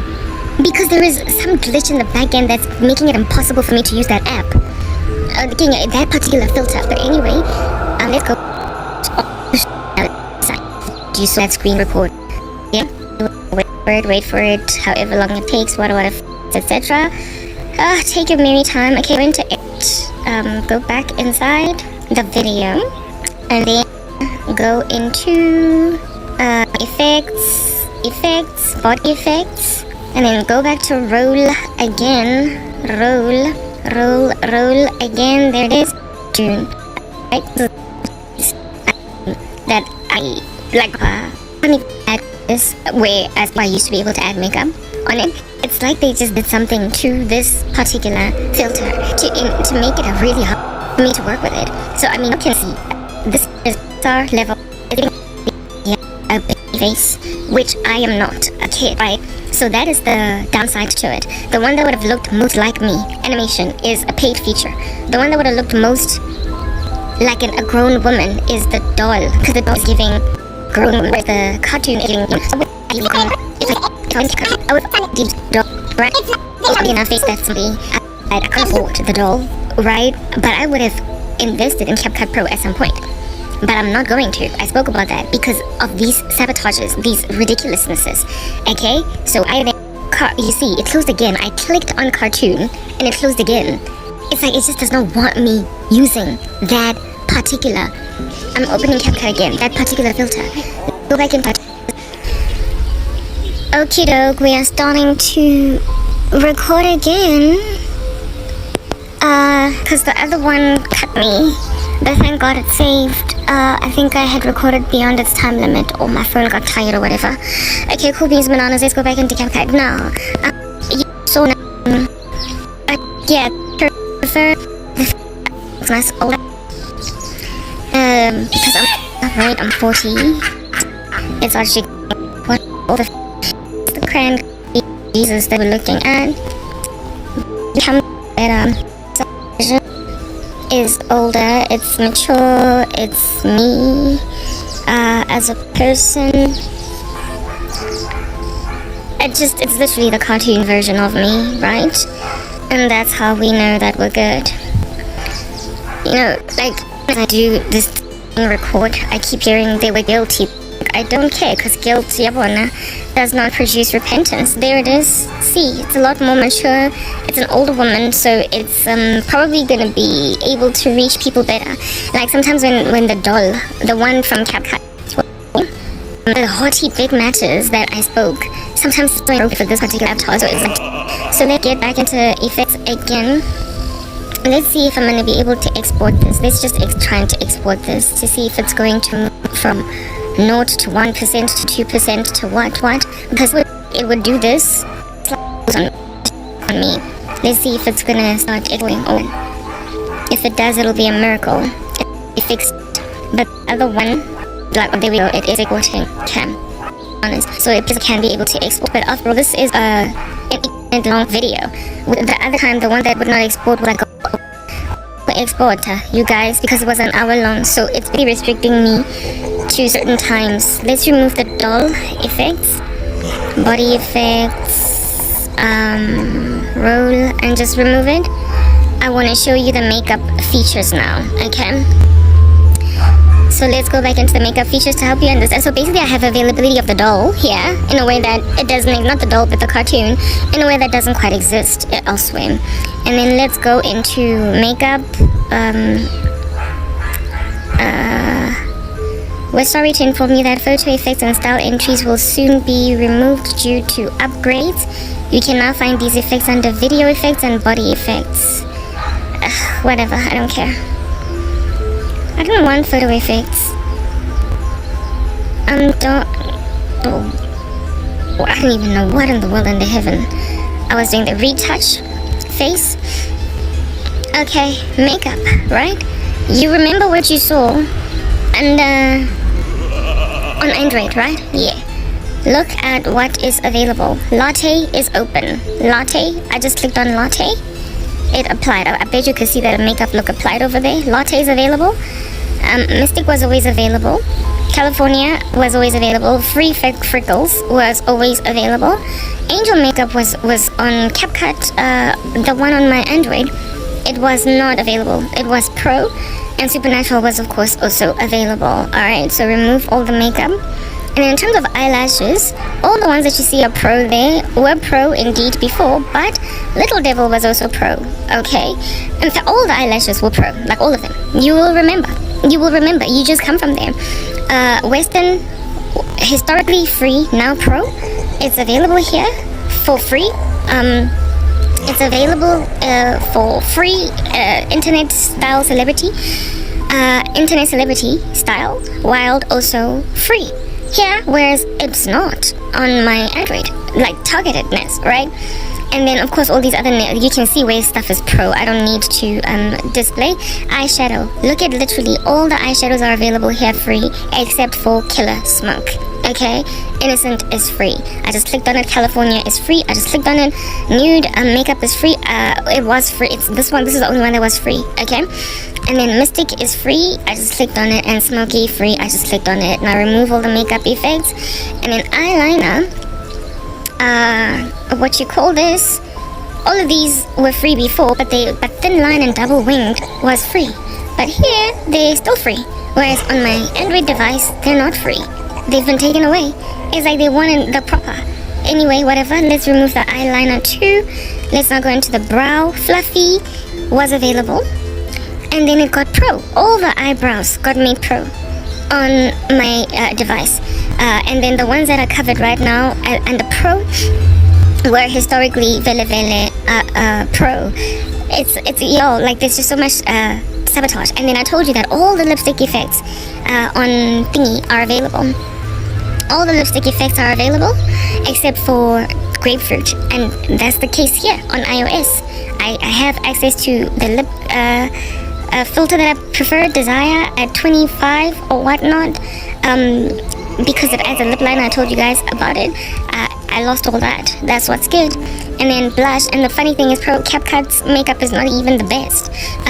because there is some glitch in the back end that's making it impossible for me to use that app, that particular filter. But anyway, let's go. Do you see that screen record? Yeah, wait for it, however long it takes, what etc. Take your merry time. Okay, go into it, go back inside the video, and then go into effects, body effects, and then go back to roll again, roll again. There it is, June. Right, that I like. Add this, whereas I used to be able to add makeup on it. It's like they just did something to this particular filter to make it really hard for me to work with it. So I mean, you can see this is our level. A baby face, which I am not a kid, right? So that is the downside to it. The one that would have looked most like me, animation, is a paid feature. The one that would have looked most like a grown woman is the doll, because the doll is giving grown woman, whereas the cartoon is giving I would deep doll, right? In a face that somebody I can't afford the doll, right? But I would have invested in CapCut Pro at some point. But I'm not going to. I spoke about that because of these sabotages, these ridiculousnesses. Okay? So you see, it closed again. I clicked on cartoon and it closed again. It's like it just does not want me using that particular. I'm opening CapCut again. That particular filter. Go back in. Okie doke, we are starting to record again. Cause the other one cut me. But thank God it saved. I think I had recorded beyond its time limit, or my phone got tired or whatever. Okay, cool beans, bananas. Let's go back into CapCut now. So yeah, prefer it's nice older. Because I'm 40. It's actually what all the crayon Jesus that we're looking at. Become better. Is older, it's mature, it's me as a person. It's literally the cartoon version of me, right? And that's how we know that we're good. You know, like when I do this record, I keep hearing they were guilty. I don't care, because guilt, does not produce repentance. There it is. See, it's a lot more mature. It's an older woman, so it's probably gonna be able to reach people better. Like sometimes when the doll, the one from CapCut, the haughty big matches that I spoke, sometimes it's going for this particular avatar. So let's get back into effects again. Let's see if I'm gonna be able to export this. Let's just try to export this to see if it's going to move from 0 to 1% to 2% to what? Because it would do this on me. Let's see if it's gonna start going on. If it does, it'll be a miracle. It fixed. But the other one like the video, it is exporting cam. Honest, so it can be able to export. But after all, this is an 8-minute long video. With the other time, the one that would not export would like export you guys, because it was an hour long, so it's really restricting me to certain times. Let's remove the doll effects, body effects, roll, and just remove it. I want to show you the makeup features now. Okay, so let's go back into the makeup features to help you understand. So basically I have availability of the doll here in a way that it doesn't, not the doll but the cartoon, in a way that doesn't quite exist elsewhere. And then let's go into makeup. We're sorry to inform you that photo effects and style entries will soon be removed due to upgrades. You can now find these effects under video effects and body effects. Whatever, I don't care. I don't want photo effects. I don't even know what in the world under heaven. I was doing the retouch face. Okay, makeup, right? You remember what you saw and on Android, right? Yeah. Look at what is available. Latte is open. Latte, I just clicked on latte. It applied. I bet you could see that a makeup look applied over there. Latte is available. Mystic was always available. California was always available. Free Freckles was always available. Angel makeup was on CapCut. The one on my Android, it was not available. It was Pro, and Supernatural was of course also available. Alright, so remove all the makeup. And in terms of eyelashes, all the ones that you see are Pro there were Pro indeed before, but Little Devil was also Pro, okay? In fact, all the eyelashes were Pro, like all of them. You will remember. You just come from there. Western, historically free, now Pro. It's available here for free. It's available for free internet style celebrity style, Wild also free here, whereas it's not on my Android, like targetedness, right? And then of course all these other, you can see where stuff is Pro. I don't need to display. Eyeshadow, look at literally all the eyeshadows are available here free except for Killer Smoke. Okay, Innocent is free. I just clicked on it. California is free. I just clicked on it. Nude makeup is free. It was free. It's this one. This is the only one that was free. Okay, and then Mystic is free. I just clicked on it. And Smoky free. I just clicked on it. Now remove all the makeup effects. And then eyeliner. What you call this? All of these were free before, but thin line and double winged was free. But here they're still free. Whereas on my Android device, they're not free. They've been taken away. It's like they wanted the proper. Anyway, whatever. Let's remove the eyeliner too. Let's now go into the brow. Fluffy was available. And then it got Pro. All the eyebrows got made Pro on my device. And then the ones that are covered right now under Pro were historically Vele Pro. It's yo, like there's just so much sabotage. And then I told you that all the lipstick effects on thingy are available. All the lipstick effects are available except for grapefruit, and that's the case here on iOS. I have access to the lip filter that I prefer, Desire, at 25 or whatnot, because it adds a lip liner. I told you guys about it. I lost all that. That's what's good. And then blush. And the funny thing is, CapCut's makeup is not even the best.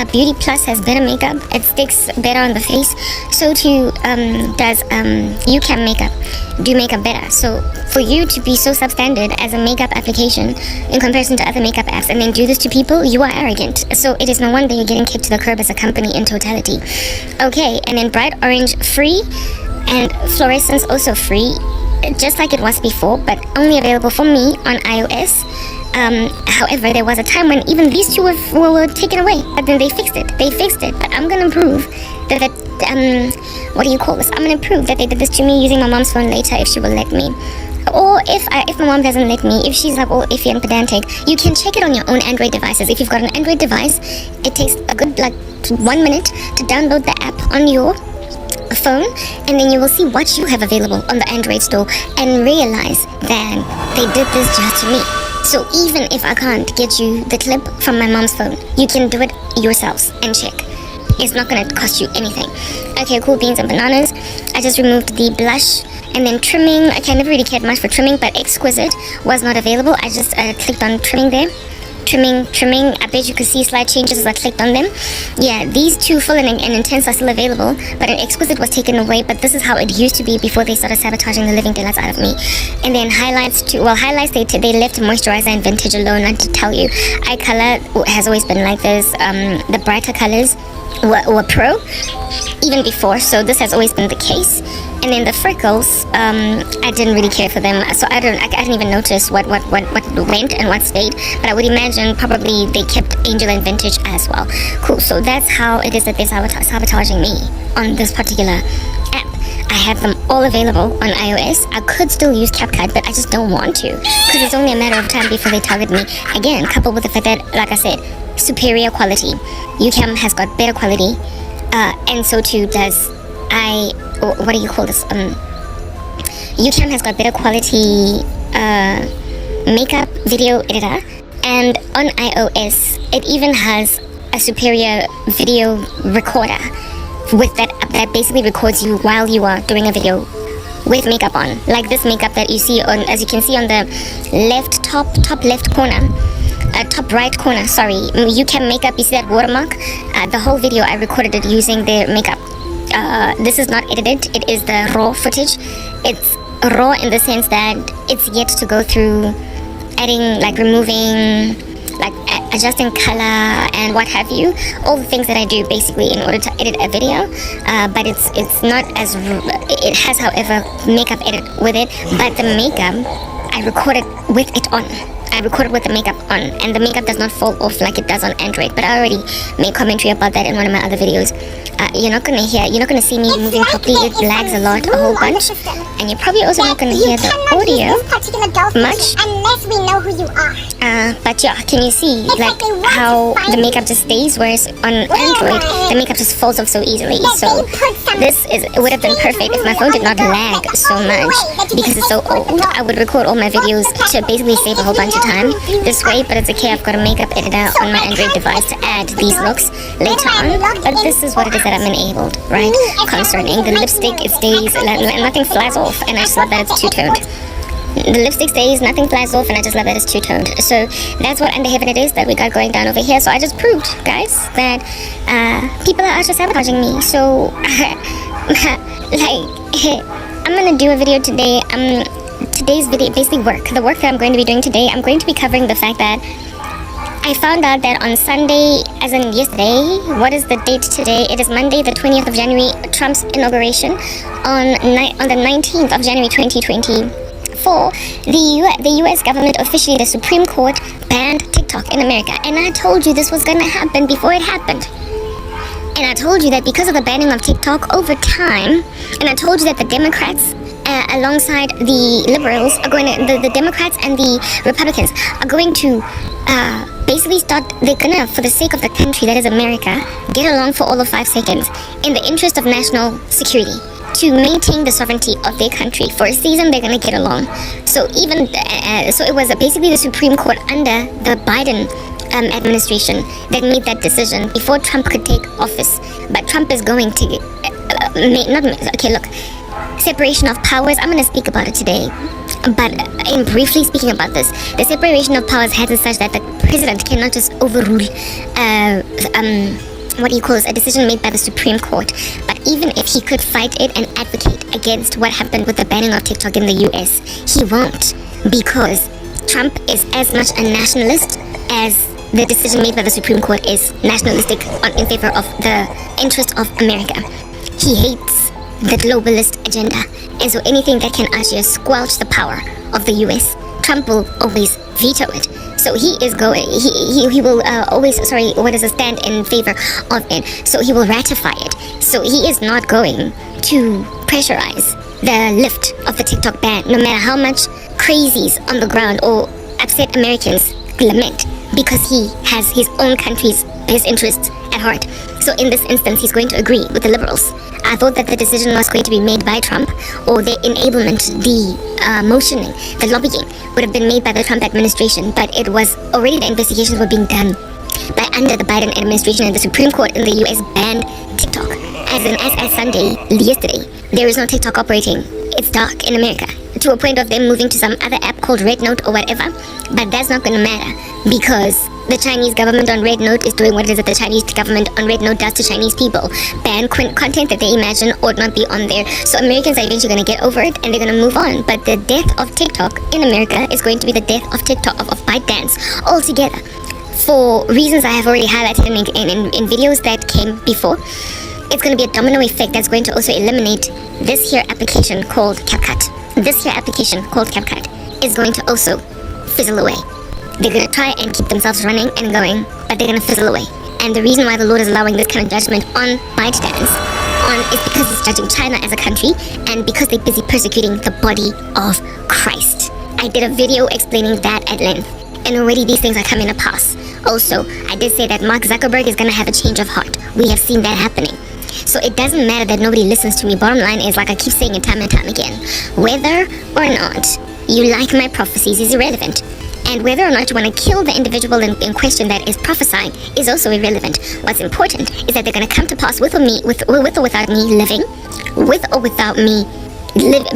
Beauty Plus has better makeup. It sticks better on the face. So too does UCam makeup. Do makeup better. So for you to be so substandard as a makeup application in comparison to other makeup apps, and then do this to people, you are arrogant. So it is no wonder you're getting kicked to the curb as a company in totality. Okay, and then bright orange free, and fluorescence also free, just like it was before, but only available for me on iOS. However, there was a time when even these two were taken away, but then they fixed it. But I'm gonna prove that what do you call this? I'm gonna prove that they did this to me using my mom's phone later, if she will let me. Or if my mom doesn't let me, if she's like all iffy and pedantic, you can check it on your own Android devices. If you've got an Android device, it takes a good 1 minute to download the app on your phone, and then you will see what you have available on the Android store and realize that they did this just to me. So even if I can't get you the clip from my mom's phone, you can do it yourselves and check. It's not gonna cost you anything. Okay, cool beans and bananas. I just removed the blush. And then trimming, I never really cared much for trimming, but Exquisite was not available. I just clicked on trimming there. Trimming, I bet you could see slight changes as I clicked on them. Yeah, these two, Full and Intense, are still available, but an Exquisite was taken away. But this is how it used to be before they started sabotaging the living daylights out of me. And then highlights too. Well, highlights, they left moisturizer and vintage alone. Not to tell you, eye color has always been like this. The brighter colors were pro even before, so this has always been the case. And then the freckles, I didn't really care for them, so I didn't even notice what went and what stayed. But I would imagine probably they kept Angel and Vintage as well. Cool. So that's how it is that they're sabotaging me on this particular app. I have them all available on iOS. I could still use CapCut, but I just don't want to, because it's only a matter of time before they target me again. Coupled with the fact that, like I said, superior quality. UCam has got better quality, and so too does what do you call this? UCam has got better quality makeup video editor, and on iOS it even has a superior video recorder with that basically records you while you are doing a video with makeup on, like this makeup that you see on, as you can see on the left top left corner. Top right corner, sorry, UCam makeup, you see that watermark? The whole video I recorded it using their makeup. This is not edited, it is the raw footage. It's raw in the sense that it's yet to go through adding, like removing, like adjusting color and what have you, all the things that I do basically in order to edit a video. But it's not as, it has however makeup edit with it, but the makeup I recorded with it on. I recorded with the makeup on, and the makeup does not fall off like it does on Android. But I already made commentary about that in one of my other videos. You're not gonna see me moving properly. It lags a lot, a whole bunch, and you're probably also not gonna hear the audio much. Unless we know who you are. But yeah, can you see like how the makeup just stays, whereas on Android the makeup just falls off so easily. So it would have been perfect if my phone did not lag so much, because it's so old. I would record all my videos to basically save a whole bunch of time this way, but it's okay. I've got a makeup editor on my Android device to add these looks later on. But this is what it is that I'm enabled, right? Concerning the lipstick, it stays, nothing flies off, and I just love that it's two-toned. The lipstick stays, nothing flies off, and I just love that it's two-toned. So that's what under heaven it is that we got going down over here. So I just proved, guys, that people are actually sabotaging me. So like, I'm gonna do a video today. Today's video, basically the work that I'm going to be doing today, I'm going to be covering the fact that I found out that on Sunday, as in yesterday, what is the date today? It is Monday, the 20th of January, Trump's inauguration. On the 19th of January 2024, the US government, officially the Supreme Court, banned TikTok in America. And I told you this was going to happen before it happened. And I told you that because of the banning of TikTok over time, and I told you that the Democrats, alongside the liberals, are going to, the Democrats and the Republicans are going to basically they're gonna, for the sake of the country that is America, get along for all of 5 seconds in the interest of national security, to maintain the sovereignty of their country. For a season, they're gonna get along. So even so, it was basically the Supreme Court under the Biden administration that made that decision before Trump could take office. But Trump is going to separation of powers. I'm going to speak about it today, but in briefly speaking about this, the separation of powers has it such that the president cannot just overrule a decision made by the Supreme Court. But even if he could fight it and advocate against what happened with the banning of TikTok in the US, he won't, because Trump is as much a nationalist as the decision made by the Supreme Court is nationalistic in favor of the interest of America. He hates the globalist agenda, and so anything that can actually squelch the power of the US, Trump will always veto it. So he is going, he will always, stand in favor of it. So he will ratify it. So he is not going to pressurize the lift of the TikTok ban, no matter how much crazies on the ground or upset Americans lament, because he has his own country's best interests at heart. So in this instance, he's going to agree with the liberals. I thought that the decision was going to be made by Trump, or the enablement, the motioning, the lobbying would have been made by the Trump administration, but it was already, the investigations were being done But under the Biden administration and the Supreme Court in the US banned TikTok. As Sunday, yesterday, there is no TikTok operating. It's dark in America, to a point of them moving to some other app called Red Note or whatever. But that's not going to matter, because the Chinese government on Red Note is doing what it is that the Chinese government on Red Note does to Chinese people. Ban content that they imagine ought not be on there. So Americans are eventually going to get over it and they're going to move on. But the death of TikTok in America is going to be the death of TikTok, of ByteDance altogether. For reasons I have already highlighted in videos that came before. It's going to be a domino effect that's going to also eliminate this here application called CapCut. This here application called CapCut is going to also fizzle away. They're going to try and keep themselves running and going, but they're going to fizzle away. And the reason why the Lord is allowing this kind of judgment on ByteDance is because it's judging China as a country, and because they're busy persecuting the body of Christ. I did a video explaining that at length, and already these things are coming to pass. Also, I did say that Mark Zuckerberg is going to have a change of heart. We have seen that happening. So it doesn't matter that nobody listens to me. Bottom line is, like I keep saying it time and time again, whether or not you like my prophecies is irrelevant. And whether or not you want to kill the individual in question that is prophesying is also irrelevant. What's important is that they're going to come to pass with or without me living, with or without me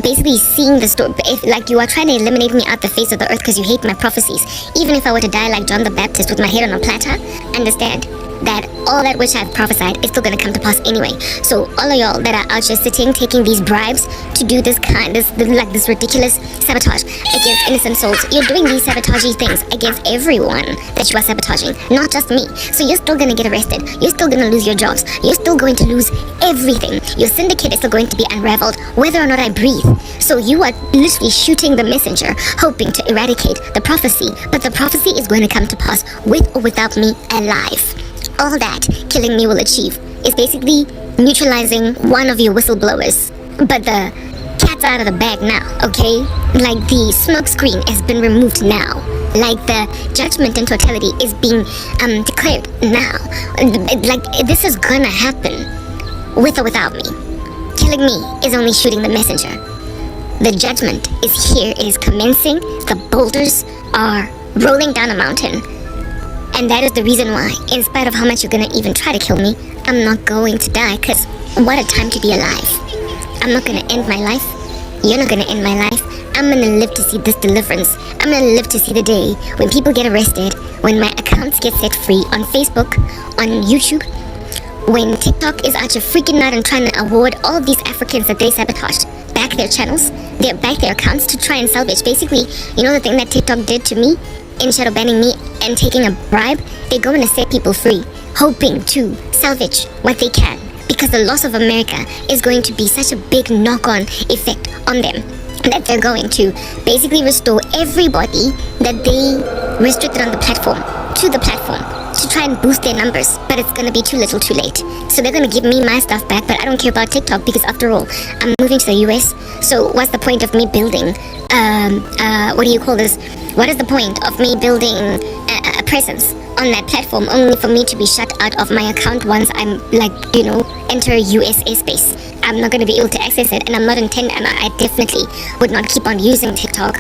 basically seeing the story. If like you are trying to eliminate me out the face of the earth because you hate my prophecies, even if I were to die like John the Baptist with my head on a platter, understand that all that which I've prophesied is still going to come to pass anyway. So all of y'all that are out here sitting, taking these bribes to do this ridiculous sabotage against innocent souls, you're doing these sabotagey things against everyone that you are sabotaging, not just me. So you're still going to get arrested. You're still going to lose your jobs. You're still going to lose everything. Your syndicate is still going to be unraveled, whether or not I breathe. So you are literally shooting the messenger, hoping to eradicate the prophecy, but the prophecy is going to come to pass with or without me alive. All that killing me will achieve is basically neutralizing one of your whistleblowers. But the cat's out of the bag now, okay? Like the smoke screen has been removed now. Like the judgment in totality is being declared now. Like this is gonna happen with or without me. Killing me is only shooting the messenger. The judgment is here, it is commencing. The boulders are rolling down a mountain. And that is the reason why, in spite of how much you're gonna even try to kill me, I'm not going to die, because what a time to be alive. I'm not gonna end my life. You're not gonna end my life. I'm gonna live to see this deliverance. I'm gonna live to see the day when people get arrested, when my accounts get set free on Facebook, on YouTube, when TikTok is out here freaking out and trying to award all these Africans that they sabotaged back their channels, back their accounts to try and salvage. Basically, you know the thing that TikTok did to me? In shadow banning me and taking a bribe, they're going to set people free, hoping to salvage what they can, because the loss of America is going to be such a big knock-on effect on them that they're going to basically restore everybody that they restricted on the platform to the platform to try and boost their numbers, but it's going to be too little too late. So they're going to give me my stuff back, but I don't care about TikTok, because after all, I'm moving to the US. So what's the point of me building what is the point of me building a presence on that platform only for me to be shut out of my account once I'm enter US airspace? I'm not going to be able to access it, and I definitely would not keep on using TikTok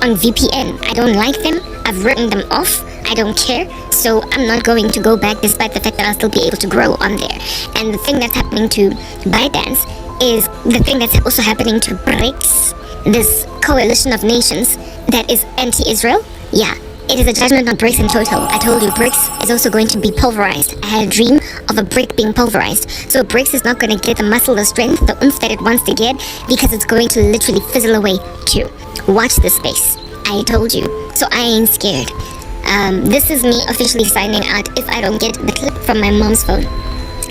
on VPN. I don't like them. I've written them off. I don't care. So I'm not going to go back, despite the fact that I'll still be able to grow on there. And the thing that's happening to ByteDance is the thing that's also happening to BRICS, this coalition of nations that is anti-Israel. Yeah, it is a judgment on BRICS in total. I told you BRICS is also going to be pulverized. I had a dream of a brick being pulverized. So BRICS is not going to get the muscle, the strength, the oomph that it wants to get, because it's going to literally fizzle away too. Watch this space. I told you. So I ain't scared. This is me officially signing out if I don't get the clip from my mom's phone.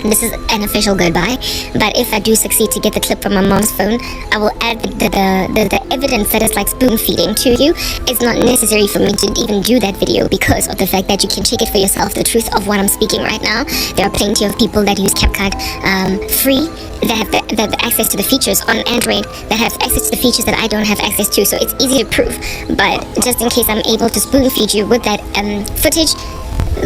This is an official goodbye, but if I do succeed to get the clip from my mom's phone, I will add the evidence that is like spoon feeding to you. It's not necessary for me to even do that video because of the fact that you can check it for yourself, the truth of what I'm speaking right now. There are plenty of people that use CapCut free, that have the access to the features on Android, that have access to the features that I don't have access to, so it's easy to prove. But just in case I'm able to spoon feed you with that footage,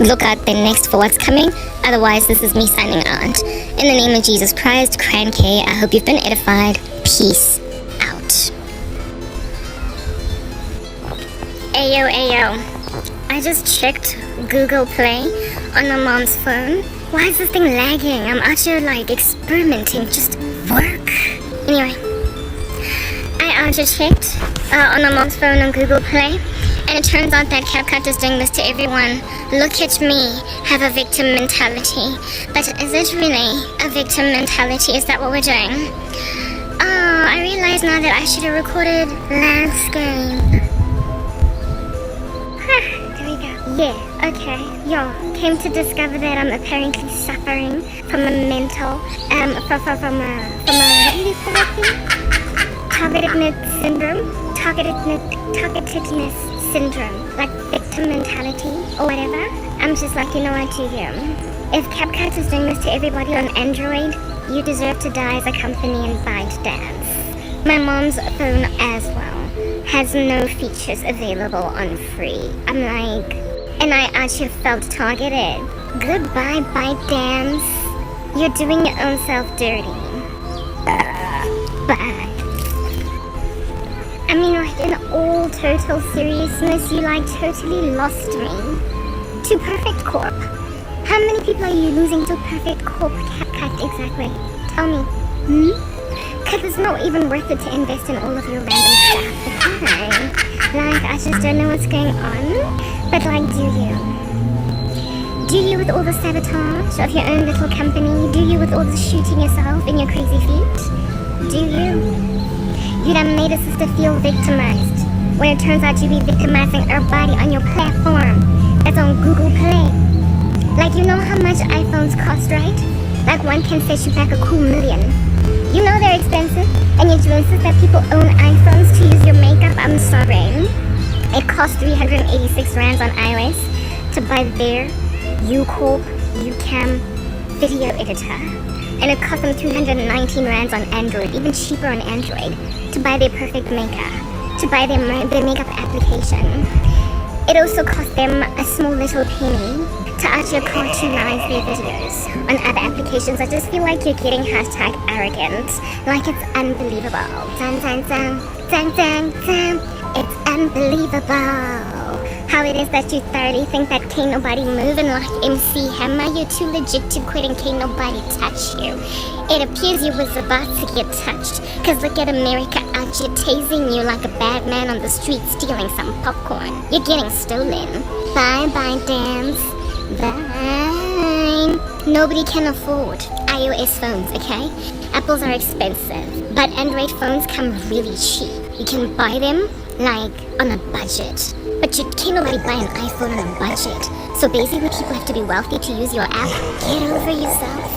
look out then next for what's coming. Otherwise, this is me signing out. In the name of Jesus Christ, Cran K, I hope you've been edified. Peace out. Ayo, ayo. I just checked Google Play on my mom's phone. Why is this thing lagging? I'm out here like experimenting, just work. Anyway, I just checked on my mom's phone on Google Play, and it turns out that CapCut is doing this to everyone. Look at me, have a victim mentality. But is it really a victim mentality? Is that what we're doing? Oh, I realize now that I should have recorded landscape. There we go. Yeah, okay. Y'all came to discover that I'm apparently suffering from a mental, from a what do you call that thing? Targetedness syndrome, like victim mentality or whatever. I'm just like, you know what, you. If CapCut is doing this to everybody on Android, you deserve to die as a company and ByteDance. My mom's phone as well has no features available on free. I'm like, and I actually felt targeted. Goodbye, ByteDance. You're doing your own self dirty. Bye. I mean, like, in all total seriousness, you like totally lost me to Perfect Corp. How many people are you losing to Perfect Corp CapCut exactly? Tell me. Cause it's not even worth it to invest in all of your random stuff. Okay. Like, I just don't know what's going on. But like, do you? Do you with all the sabotage of your own little company? Do you with all the shooting yourself in your crazy feet? Do you? You done made a sister feel victimized, when it turns out you be victimizing everybody on your platform that's on Google Play. Like, you know how much iPhones cost, right? Like, one can set you back a cool million. You know they're expensive, and yet you insist that people own iPhones to use your makeup. I'm sorry. It costs 386 rands on iOS to buy their UCorp UCam video editor. And it cost them 219 rands on Android, even cheaper on Android, to buy their perfect makeup, to buy their makeup application. It also cost them a small little penny to actually cartoonize their videos on other applications. I just feel like you're getting #arrogant, like it's unbelievable. Dun dun dun, dun dun dun, it's unbelievable. How it is that you thoroughly think that can't nobody move, and like MC Hammer, you're too legit to quit and can't nobody touch you. It appears you was about to get touched, cause look at America out here tasing you like a bad man on the street stealing some popcorn. You're getting stolen. Bye ByteDance. Bye. Nobody can afford iOS phones, okay? Apples are expensive, but Android phones come really cheap. You can buy them like on a budget. But you can't nobody buy an iPhone on a budget. So basically people have to be wealthy to use your app. Get over yourself.